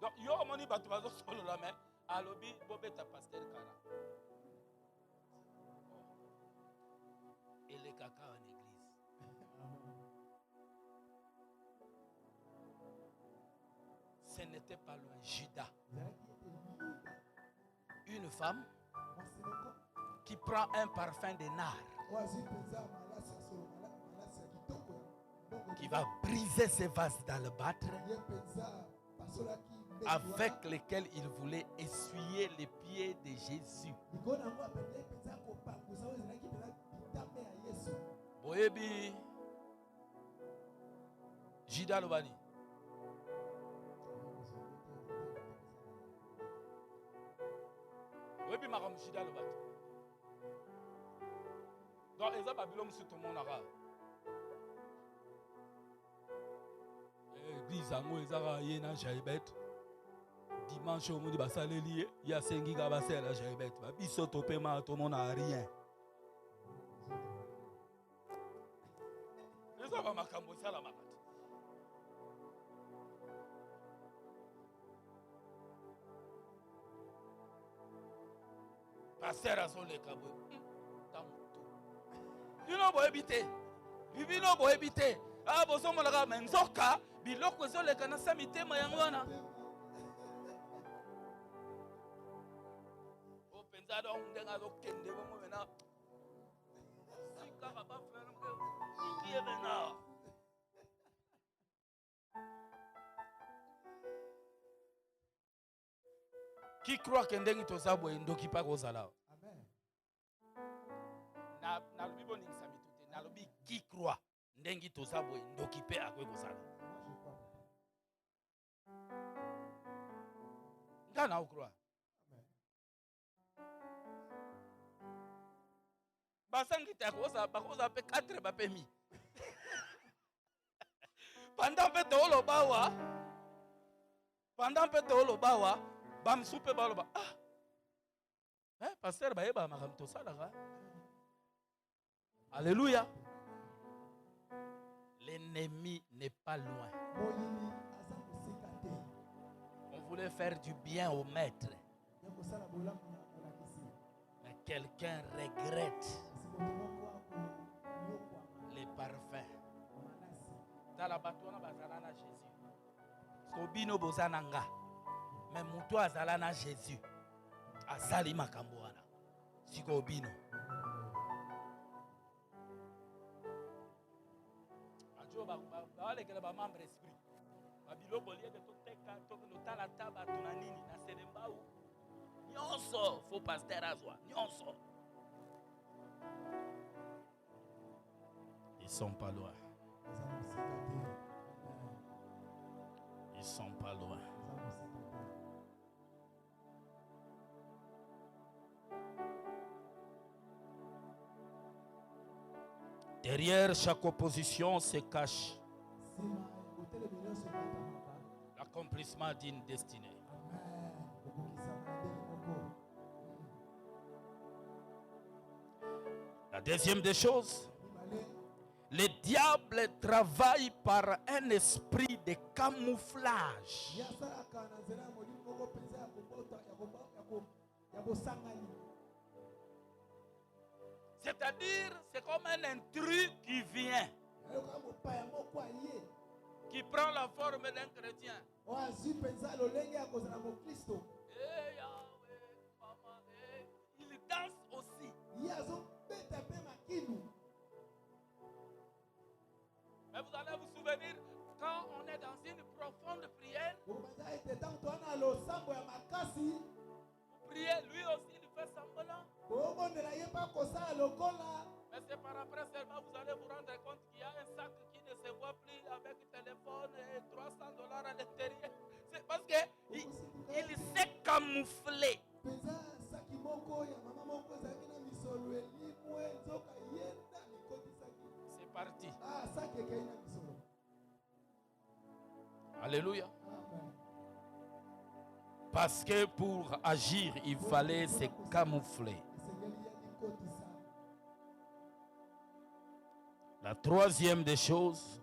Donc, il y a un moment où il y a un main, à l'objet, Bobeta pasteur Kara. Et les caca en église. Ce n'était pas loin. Judas. Une femme qui prend un parfum de nard, qui va briser ses vases d'albâtre avec lesquels il voulait essuyer les pieds de Jésus. Boyebi Judas Lobani. Boyebi Maram Judas Lobani. Donc, les hommes Babylone sur tout le monde arabe. L'église a mou ezara yena jaibet. Dimanche au monde basaleli ya sengi ga basela jaibet. Ba biso topema tout le monde a rien. Les hommes makambo sala makati. Pasteur azole kabo. You know boy bité. Bibi no boy bité. Ah boso molaka menzoka biloko ezole kana samite mayangwana. O penza do ndenga do kende bo mena. Sika ba frère ngo qui est maintenant. Qui croit que ndengi tozabo ndoki pa kozala. Na lobi boni ngisamitute na lobi qui croit ndengi tozabo ndoki pe akwe kozala. Ngana ukroa. Basangi ta koza bakoza pe 4 ba pemi. Pendant pe to lo bawa. Pendant pe to lo bawa, bam soupe ba lo ba. Ah. Pasteur ba yeba makam to sala ga. Alléluia. L'ennemi n'est pas loin. On voulait faire du bien au maître. Mais quelqu'un regrette les parfums. Dans la bâtonne, bazalana Jésus. Sobino bozananga. Mais muto azalana Jésus. Azali makamboana. Siko obino. Faut pasteur à soi. Ils sont pas loin. Ils sont pas loin. Derrière chaque opposition se cache l'accomplissement d'une destinée. La deuxième des choses, le diable travaille par un esprit de camouflage. C'est-à-dire, c'est comme un intrus qui vient, qui prend la forme d'un chrétien. Il danse aussi. Mais vous allez vous souvenir, quand on est dans une profonde prière, vous priez, lui aussi il fait semblant. Mais c'est par après seulement vous allez vous rendre compte qu'il y a un sac qui ne se voit plus avec téléphone et $300 à l'intérieur. C'est parce qu'il s'est camouflé. C'est parti. Alléluia. Parce que pour agir, il fallait se camoufler. La troisième des choses,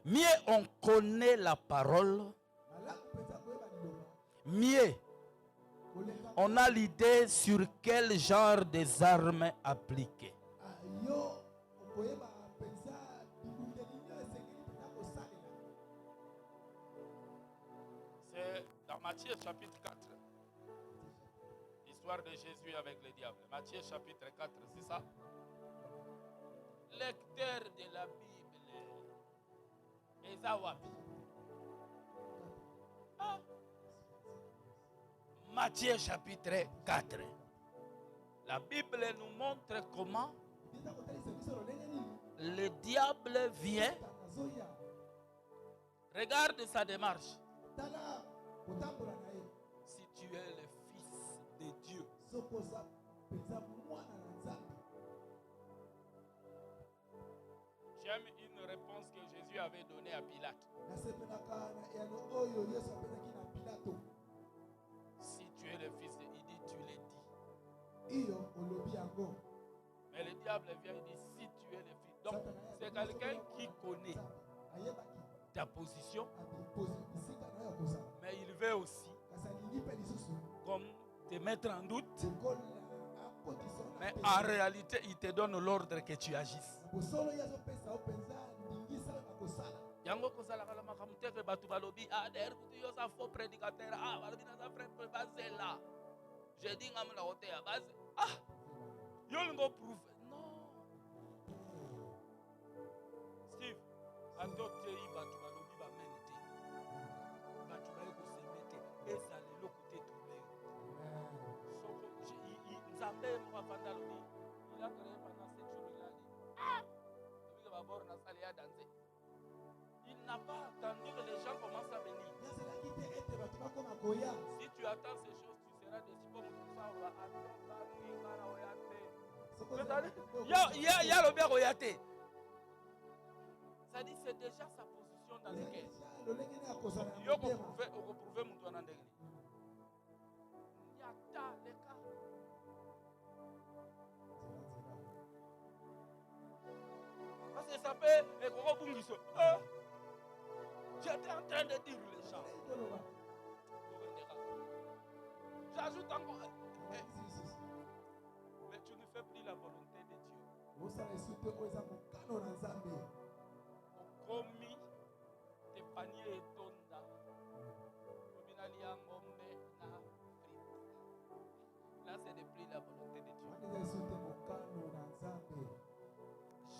mieux on connaît la parole, mieux on a l'idée sur quel genre des armes appliquer. C'est dans Matthieu chapitre 4. L'histoire de Jésus avec le diable. Matthieu chapitre 4, c'est ça? Lecteur de la Bible. Ezawabi. Ah. Matthieu chapitre 4. La Bible nous montre comment le diable vient. Regarde sa démarche. Si tu es le fils de Dieu. J'aime une réponse que Jésus avait donnée à Pilate. Si tu es le fils de Dieu, il dit tu l'as dit. Mais le diable vient et dit si tu es le fils. Donc c'est quelqu'un qui connaît ta position. Mais il veut aussi comme te mettre en doute. Mais en réalité, il te donne l'ordre que tu agisses. Yango kozala kala makamuteke batu balobi der kutu yo sa faux prédicateur balobi na sa frère bazela. Je dis ngam na hote ya base yo ngo proof. Non. Steve, adote yi batu balobi ba menete. Batu ba ko se mete eza le lokote tourner. Soko Nzambe mo fanda lobi. Il a créé pendant 7 jours il a dit depuis que Babor na sali ya danser. Il n'a pas attendu que les gens commencent à venir. Si tu attends ces choses, tu seras déçu comme tout ça. On va attendre. Ça dit c'est déjà sa position dans le cœur. Il faut prouver mon toit dans le cœur. Il y a tas de cas. Parce que ça peut être j'étais en train de dire les gens. J'ajoute encore. Mais tu ne fais plus la volonté de Dieu. Commis tes paniers et tonda. Là, c'est de plus la volonté de Dieu.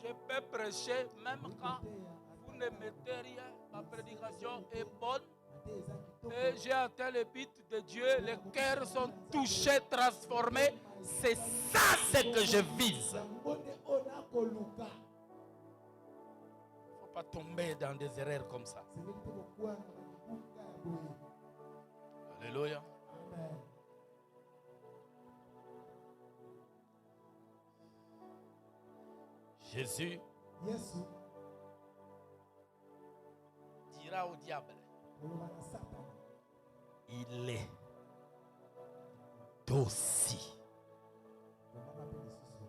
Je peux prêcher même quand vous ne mettez rien. Ma prédication est bonne. Et j'ai atteint le but de Dieu. Les cœurs sont touchés, transformés. C'est ça ce que je vise. Il ne faut pas tomber dans des erreurs comme ça. Alléluia. Jésus dira au diable, il est aussi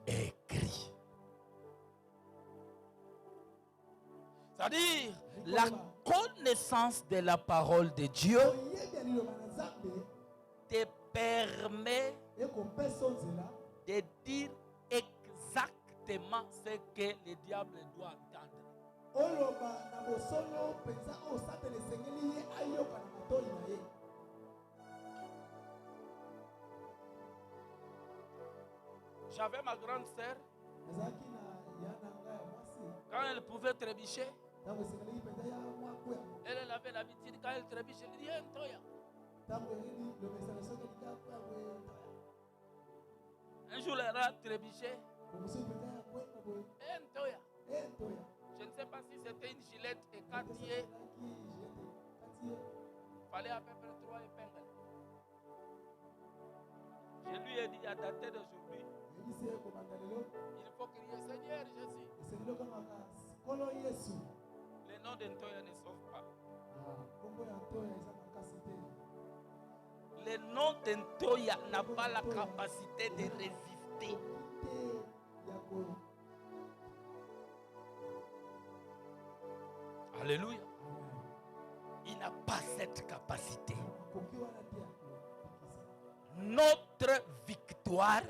écrit. C'est-à-dire, la connaissance de la parole de Dieu te permet de dire exactement ce que le diable doit entendre. J'avais ma grande sœur, quand elle pouvait trébucher, elle avait l'habitude, quand elle trébuche, elle dit Ntoya. Un jour, elle a trébuché. Ntoya. Je ne sais pas si c'était une gilette et quartier. Il fallait à peu près 3 épingles. Je lui ai dit à dater d'aujourd'hui, il faut crier Seigneur Jésus. Le nom de Ntoya ne sauve pas. Le nom de Ntoya n'a pas la capacité de résister. Alléluia. Il n'a pas cette capacité. Notre victoire,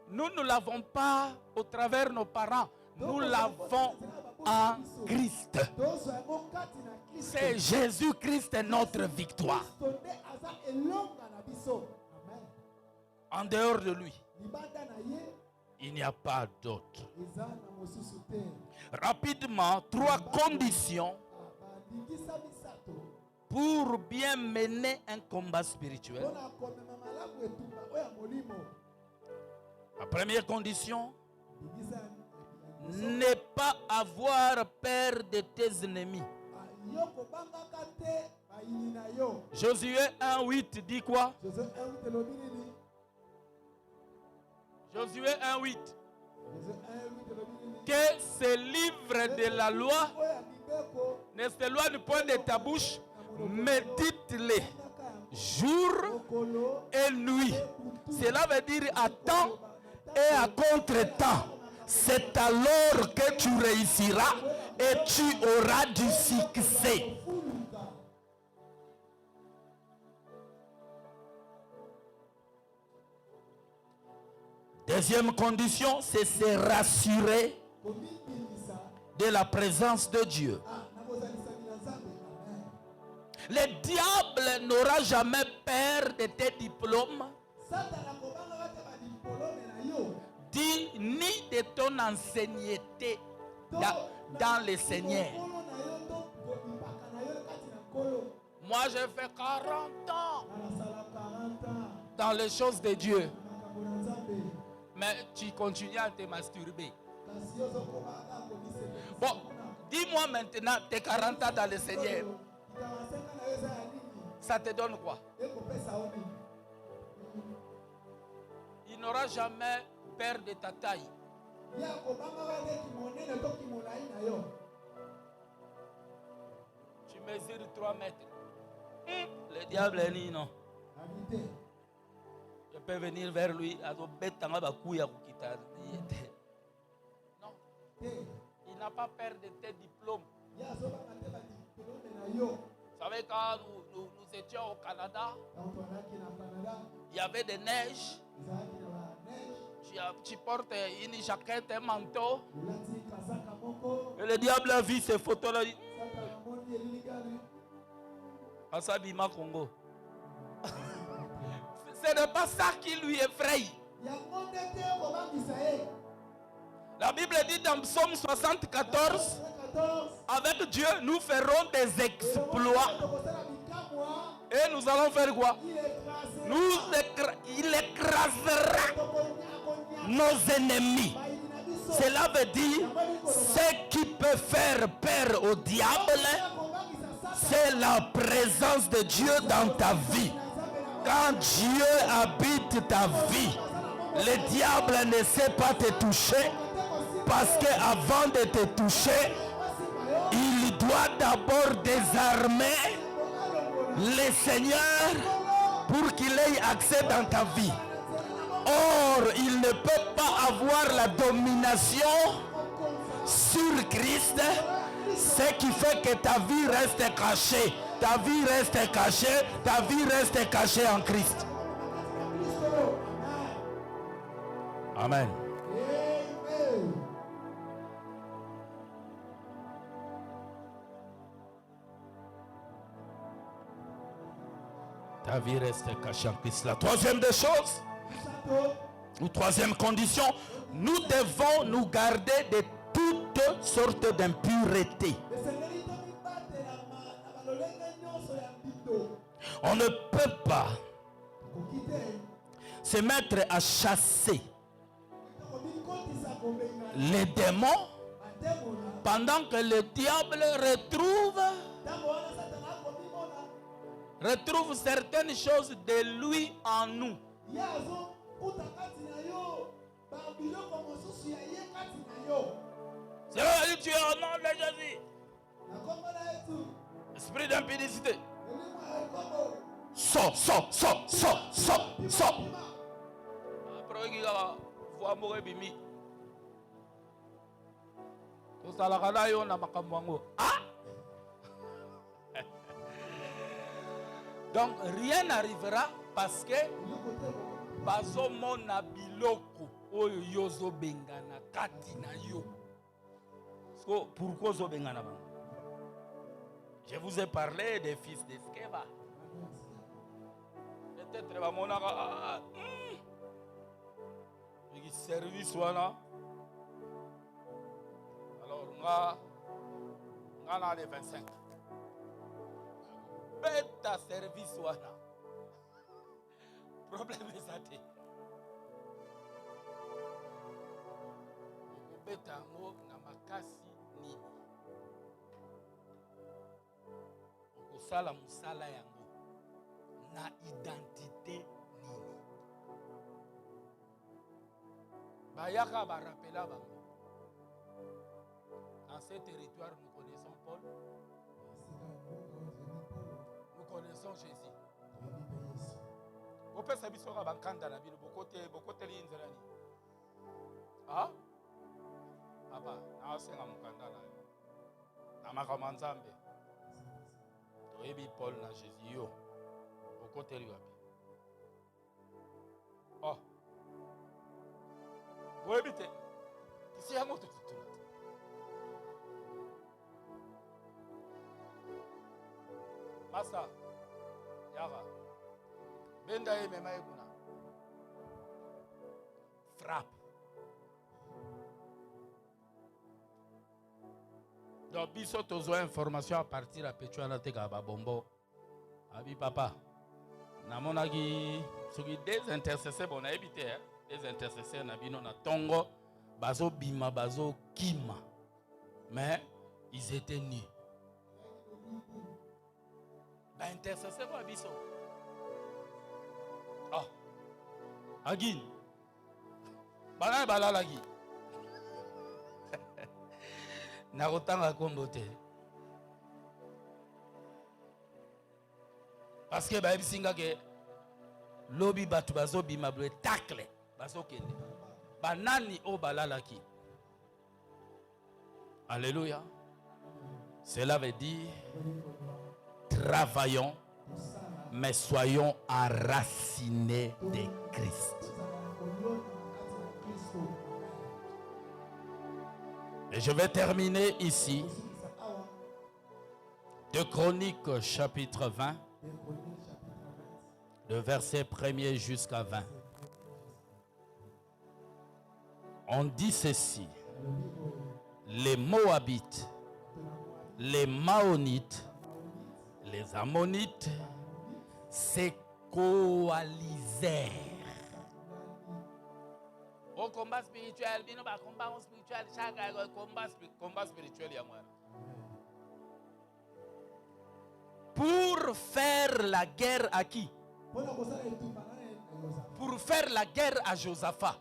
nous ne l'avons pas au travers de nos parents. Nous l'avons en Christ. C'est Jésus-Christ notre victoire. En dehors de lui, il n'y a pas d'autre. Rapidement, 3 conditions pour bien mener un combat spirituel. La première condition, ne pas avoir peur de tes ennemis. Josué 1:8 dit quoi? Josué 1:8. Que ce livre de la loi ne s'éloigne point de ta bouche, médite-les jour et nuit. Cela veut dire à temps et à contre-temps. C'est alors que tu réussiras et tu auras du succès. Deuxième condition, c'est se rassurer de la présence de Dieu. Le diable n'aura jamais peur de tes diplômes, ni de ton ancienneté dans le Seigneur. Moi, j'ai fait 40 ans dans les choses de Dieu. Mais tu continues à te masturber. Bon, dis-moi maintenant, tes 40 ans dans le Seigneur, ça te donne quoi? Il n'aura jamais peur de ta taille. Tu mesures 3 mètres. Le diable est dit non. Je peux venir vers lui. Non. Il n'a pas peur de tes diplômes. Vous savez, quand nous étions au Canada, il y avait des neiges. Tu portes une jaquette, un manteau. Et le diable a vu ces photos-là. Asabima Congo. Ce n'est pas ça qui lui effraie. La Bible dit dans Psaume 74, Avec Dieu, nous ferons des exploits. Et nous allons faire quoi? Il écrasera nos ennemis. Cela veut dire, ce qui peut faire peur au diable, c'est la présence de Dieu dans ta vie. Quand Dieu habite ta vie, le diable ne sait pas te toucher, parce qu'avant de te toucher, il doit d'abord désarmer le Seigneur pour qu'il ait accès dans ta vie. Or, il ne peut pas avoir la domination sur Christ, ce qui fait que ta vie reste cachée. Ta vie reste cachée, ta vie reste cachée en Christ. Amen. Ta vie reste cachée en Christ. La troisième des choses, ou troisième condition, nous devons nous garder de toutes sortes d'impuretés. On ne peut pas se mettre à chasser les démons pendant que le diable retrouve certaines choses de lui en nous. C'est vrai, tu es au nom de Jésus. Esprit d'impudicité. Sors. Après, il va voir mourir bimi. Donc rien n'arrivera parce que bazo mona biloko oyo yozo bengana kati na yo. Pourquoi zo bengana ba? Je vous ai parlé des fils d'Eskeva. Peut-être va monaka il service wana. Alors nga na les 25. Beta service wana. Problème est ça. Beta ngo na makasi nini. Okosala musala yango na identité nini. Bayaka ba rappela bango. Dans ce territoire, nous connaissons Paul. Nous connaissons Jésus. Vous pouvez savoir ce qu'on a dans la Bible. Bokote li inzerani. Ah? Papa, na osenga mukanda na. Na makamanzambe. Toyebi Paul na Jésus yo. Bokote li wapi. Oh. Boyebi te. Kisi yango tututuna. Masa, Yara, Benda et Memaïguna. Frappe. Donc, biso tozo information à partir à Pechuana Tegaba Bombo. Abi papa. Namonagi, soki des intercesseurs, bon, on a évité, des intercesseurs, nabino na tongo, bazo bima, bazo kima. Mais, ils étaient nus. Intercesseur quoi biso. Ah. Agin. Bana balalagi. Na kotanga kombote. Parce que ba bisinga ke lobi batu bazo bima bleu tacle bazo kende. Banani o balalaki. Alléluia. Cela veut dire travaillons, mais soyons enracinés de Christ. Et je vais terminer ici. 2 Chroniques chapitre 20, de verset 1er jusqu'à 20. On dit ceci: les Moabites les Maonites, les Ammonites se coalisèrent. Au combat spirituel, combat spirituel, chaque combat spirituel, il y a moi. Pour faire la guerre à qui? Pour faire la guerre à Josaphat.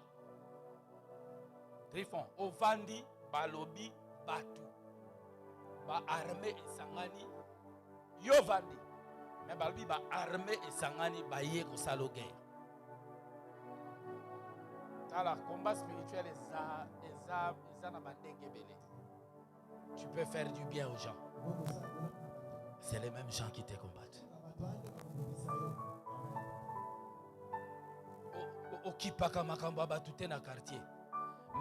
Trifon, Ovandi, Balobi, Batu. Ba armée et sangani, Yovandi. Mais Balobi, ba armée et sangani, ba yeko salo guerre. Alors, combat spirituel, tu peux faire du bien aux gens. C'est les mêmes gens qui te combattent. Okipaka makamba batute na quartier.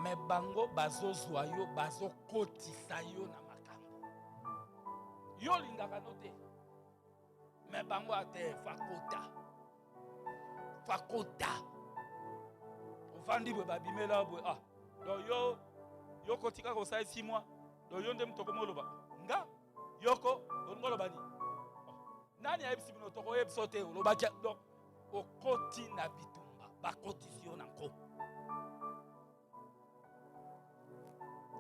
Mais bango bazo zoyo bazo kotisa yo na makambo. Yo lingaka note. Mais bango ate fakota. Ovandi bo babimela bo ah. Donc yo kotika ko sai 6 mois. Donc yo ndem toko moloba. Nga yoko ngoloba ni. Nani ayebisi bino toko yebsote loba donc okoti na bitumba ba cotisation nanko.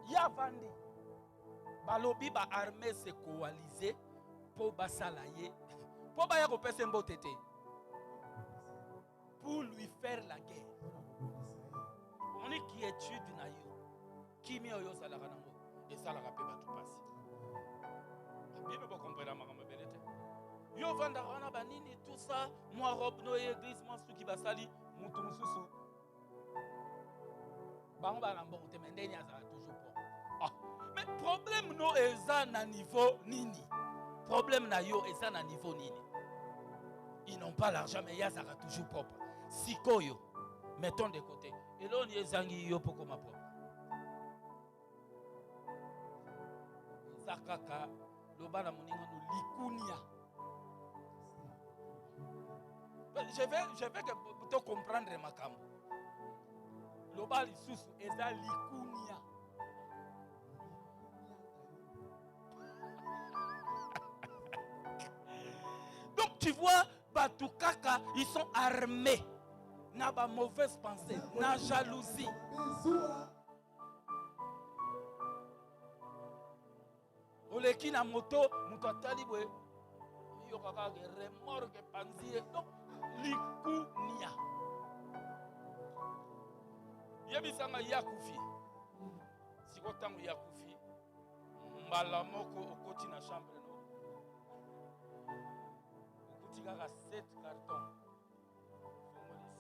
Ya vandi balobi ba armée se coaliser pour basalaye pour ba ya ko pesa mbotete pour lui faire la guerre. On est qui étude na yo qui mi oyo salaka nango et salaka pe ba tout passer. Bien me comprendre makambo belete. Yo vanda wana banini tout ça moi robe no église moi ceux qui va sali mutu mususu. Ba on ba na mbote mendeni azala toujours pour. Ah, mais problème no eza na niveau nini? Problème na yo eza na niveau nini? Ils n'ont pas l'argent mais yazaka toujours propre. Sikoyo mettons de côté. Et là on y ezangi yo poko ma propre. Zakaka lobana moninga no likunia. Je vais que te comprendre makambo. Loba lisusu eza likunia. Donc tu vois Batukaka, ils sont armés. N'a pas mauvaise pensée, n'a jalousie. Oleki na moto, mutatali boye. Yo kaka remorque panzie. Donc likunia. Yebisanga yakufi. Sikotango yakufi. Mbala moko okoti na chambre no. Okoti kaka 7 cartons.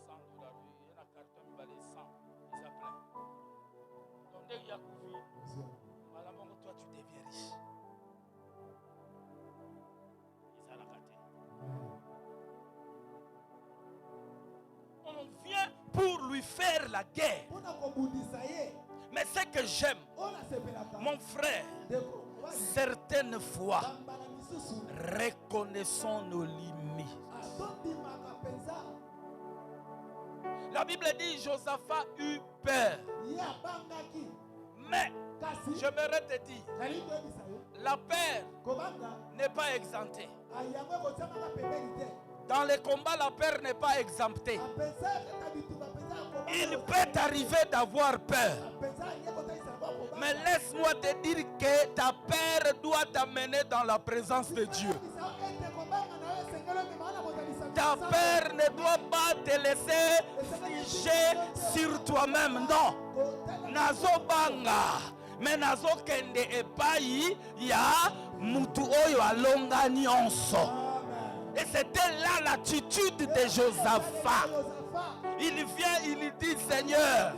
$100. Il y a un carton qui valait 100. Il s'appelait. Donc dès yakufi. Mbala moko toi tu deviens riche. On vient pour lui faire la guerre. Mais ce que j'aime, mon frère, certaines fois, reconnaissons nos limites. La Bible dit Josaphat eut peur. Mais, j'aimerais te dire, la peur n'est pas exemptée. Dans les combats, la peur n'est pas exemptée. Il peut t'arriver d'avoir peur. Mais laisse-moi te dire que ta peur doit t'amener dans la présence de Dieu. Ta peur ne doit pas te laisser figer sur toi-même. Non. Nazo banga. Mais nazo kende epai ya mutu oyo alonga nyonso. Et c'était là l'attitude de Josaphat. Il vient, il dit, Seigneur,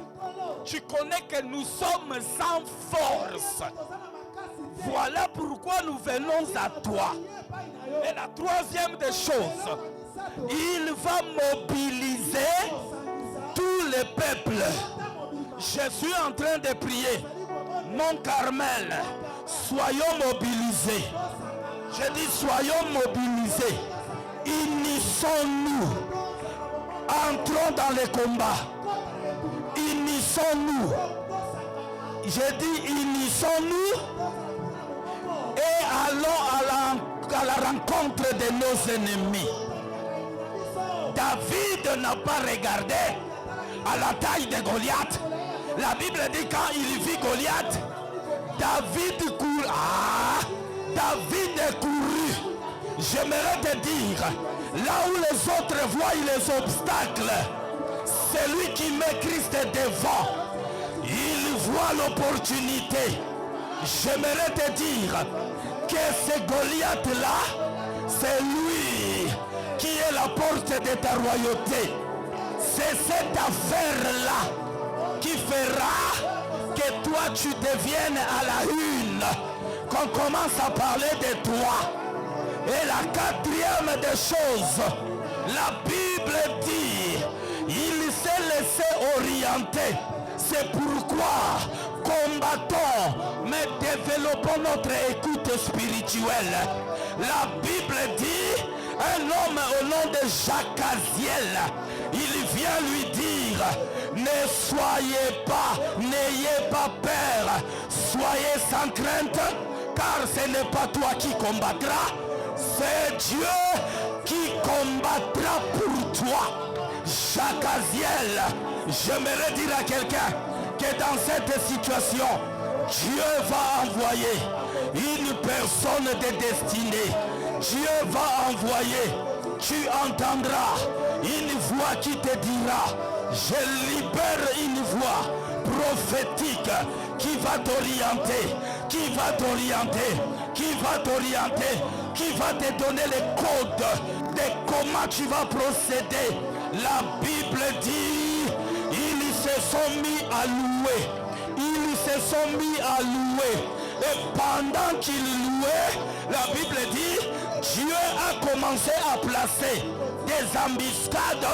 tu connais que nous sommes sans force. Voilà pourquoi nous venons à toi. Et la troisième des choses, il va mobiliser tous les peuples. Je suis en train de prier. Mon Carmel, soyons mobilisés. Je dis, soyons mobilisés. Unissons-nous. Entrons dans les combats. Unissons-nous. Je dis unissons-nous et allons à la rencontre de nos ennemis. David n'a pas regardé à la taille de Goliath. La Bible dit quand il vit Goliath, David court. David est couru. J'aimerais te dire, là où les autres voient les obstacles, celui qui met Christ devant, il voit l'opportunité. J'aimerais te dire que ce Goliath-là, c'est lui qui est la porte de ta royauté. C'est cette affaire-là qui fera que toi tu deviennes à la une, qu'on commence à parler de toi. Et la quatrième des choses, la Bible dit, il s'est laissé orienter. C'est pourquoi combattons, mais développons notre écoute spirituelle. La Bible dit, un homme au nom de Jacaziel, il vient lui dire, ne soyez pas, n'ayez pas peur, soyez sans crainte, car ce n'est pas toi qui combattras, c'est Dieu qui combattra pour toi. Jacaziel, j'aimerais dire à quelqu'un que dans cette situation, Dieu va envoyer une personne de destinée. Dieu va envoyer, tu entendras une voix qui te dira, je libère une voix prophétique qui va t'orienter, qui va t'orienter, qui va t'orienter, qui va te donner les codes de comment tu vas procéder. La Bible dit, ils se sont mis à louer. Ils se sont mis à louer. Et pendant qu'ils louaient, la Bible dit, Dieu a commencé à placer des embuscades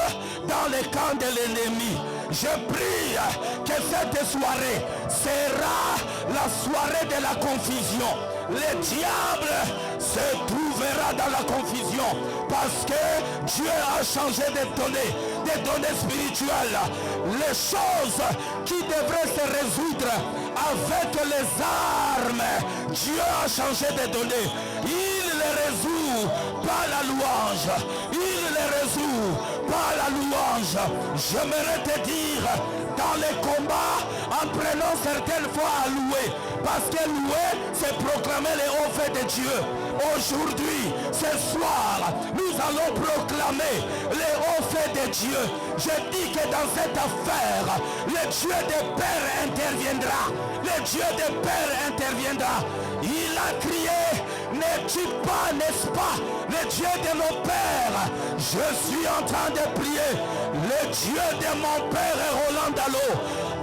dans le camp de l'ennemi. Je prie que cette soirée sera la soirée de la confusion. Le diable se trouvera dans la confusion parce que Dieu a changé de données spirituelles. Les choses qui devraient se résoudre avec les armes, Dieu a changé de données. Il les résout par la louange. Il les résout par la louange. J'aimerais te dire, dans les combats, en prenant certaines fois à louer, parce que louer, c'est proclamer les hauts faits de Dieu. Aujourd'hui, ce soir, nous allons proclamer les hauts faits de Dieu. Je dis que dans cette affaire, le Dieu des pères interviendra. Le Dieu des pères interviendra. Il a crié, ne tue pas, n'est-ce pas, le Dieu de nos pères. Je suis en train de prier, le Dieu de mon père Roland Dalo,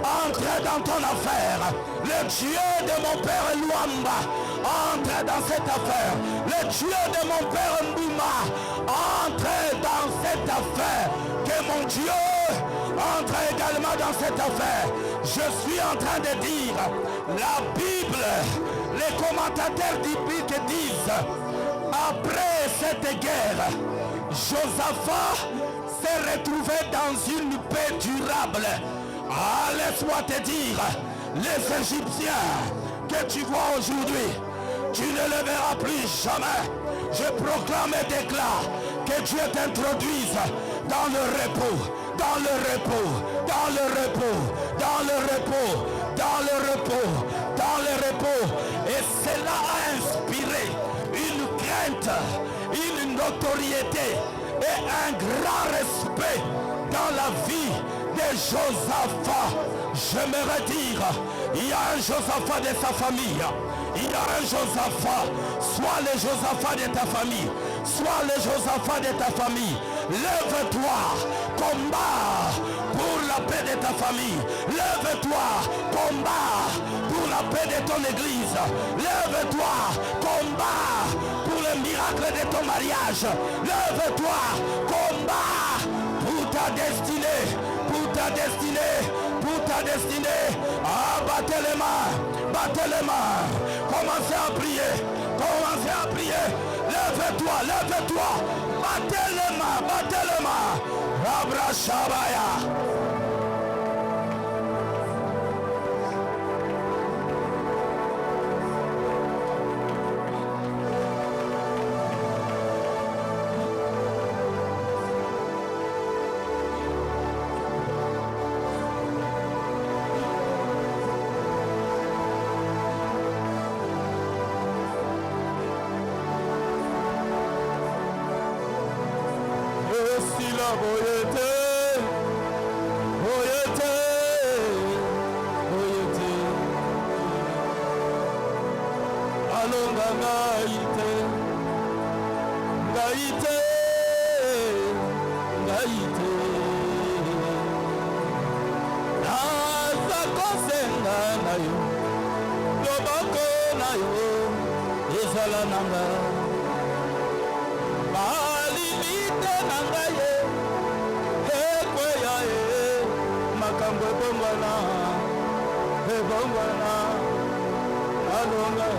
entre dans ton affaire. Le Dieu de mon père Luamba, entre dans cette affaire. Le Dieu de mon père Mbouma, entre dans cette affaire. Que mon Dieu entre également dans cette affaire. Je suis en train de dire, la Bible, les commentateurs bibliques disent, après cette guerre, Josaphat s'est retrouvé dans une paix durable. Ah, laisse-moi te dire, les Égyptiens que tu vois aujourd'hui, tu ne les verras plus jamais. Je proclame et déclare que Dieu t'introduise dans le repos, dans le repos, dans le repos, dans le repos, dans le repos, dans le repos. Et cela a inspiré une crainte, une notoriété et un grand respect dans la vie de Josaphat. J'aimerais dire, il y a un Josaphat de sa famille. Il y a un Josaphat, soit le Josaphat de ta famille, soit le Josaphat de ta famille. Lève-toi, combat pour la paix de ta famille. Lève-toi, combat pour la paix de ton église. Lève-toi, combat pour le miracle de ton mariage. Lève-toi, combat pour ta destinée, pour ta destinée, pour ta destinée. Ah, battez les mains, battez les mains. Commencez à prier, commencez à prier. Lève-toi, lève-toi. Battez les mains, battez les mains. Abra Shabaya. boyete, boyete, boyete. Alonga ngaite, ngaite, ngaite. Nasa kosenga na yo, lobako na yo, ezala nanga. Balimite nanga ye, ekweya ye, makambo ebongwana, alonga.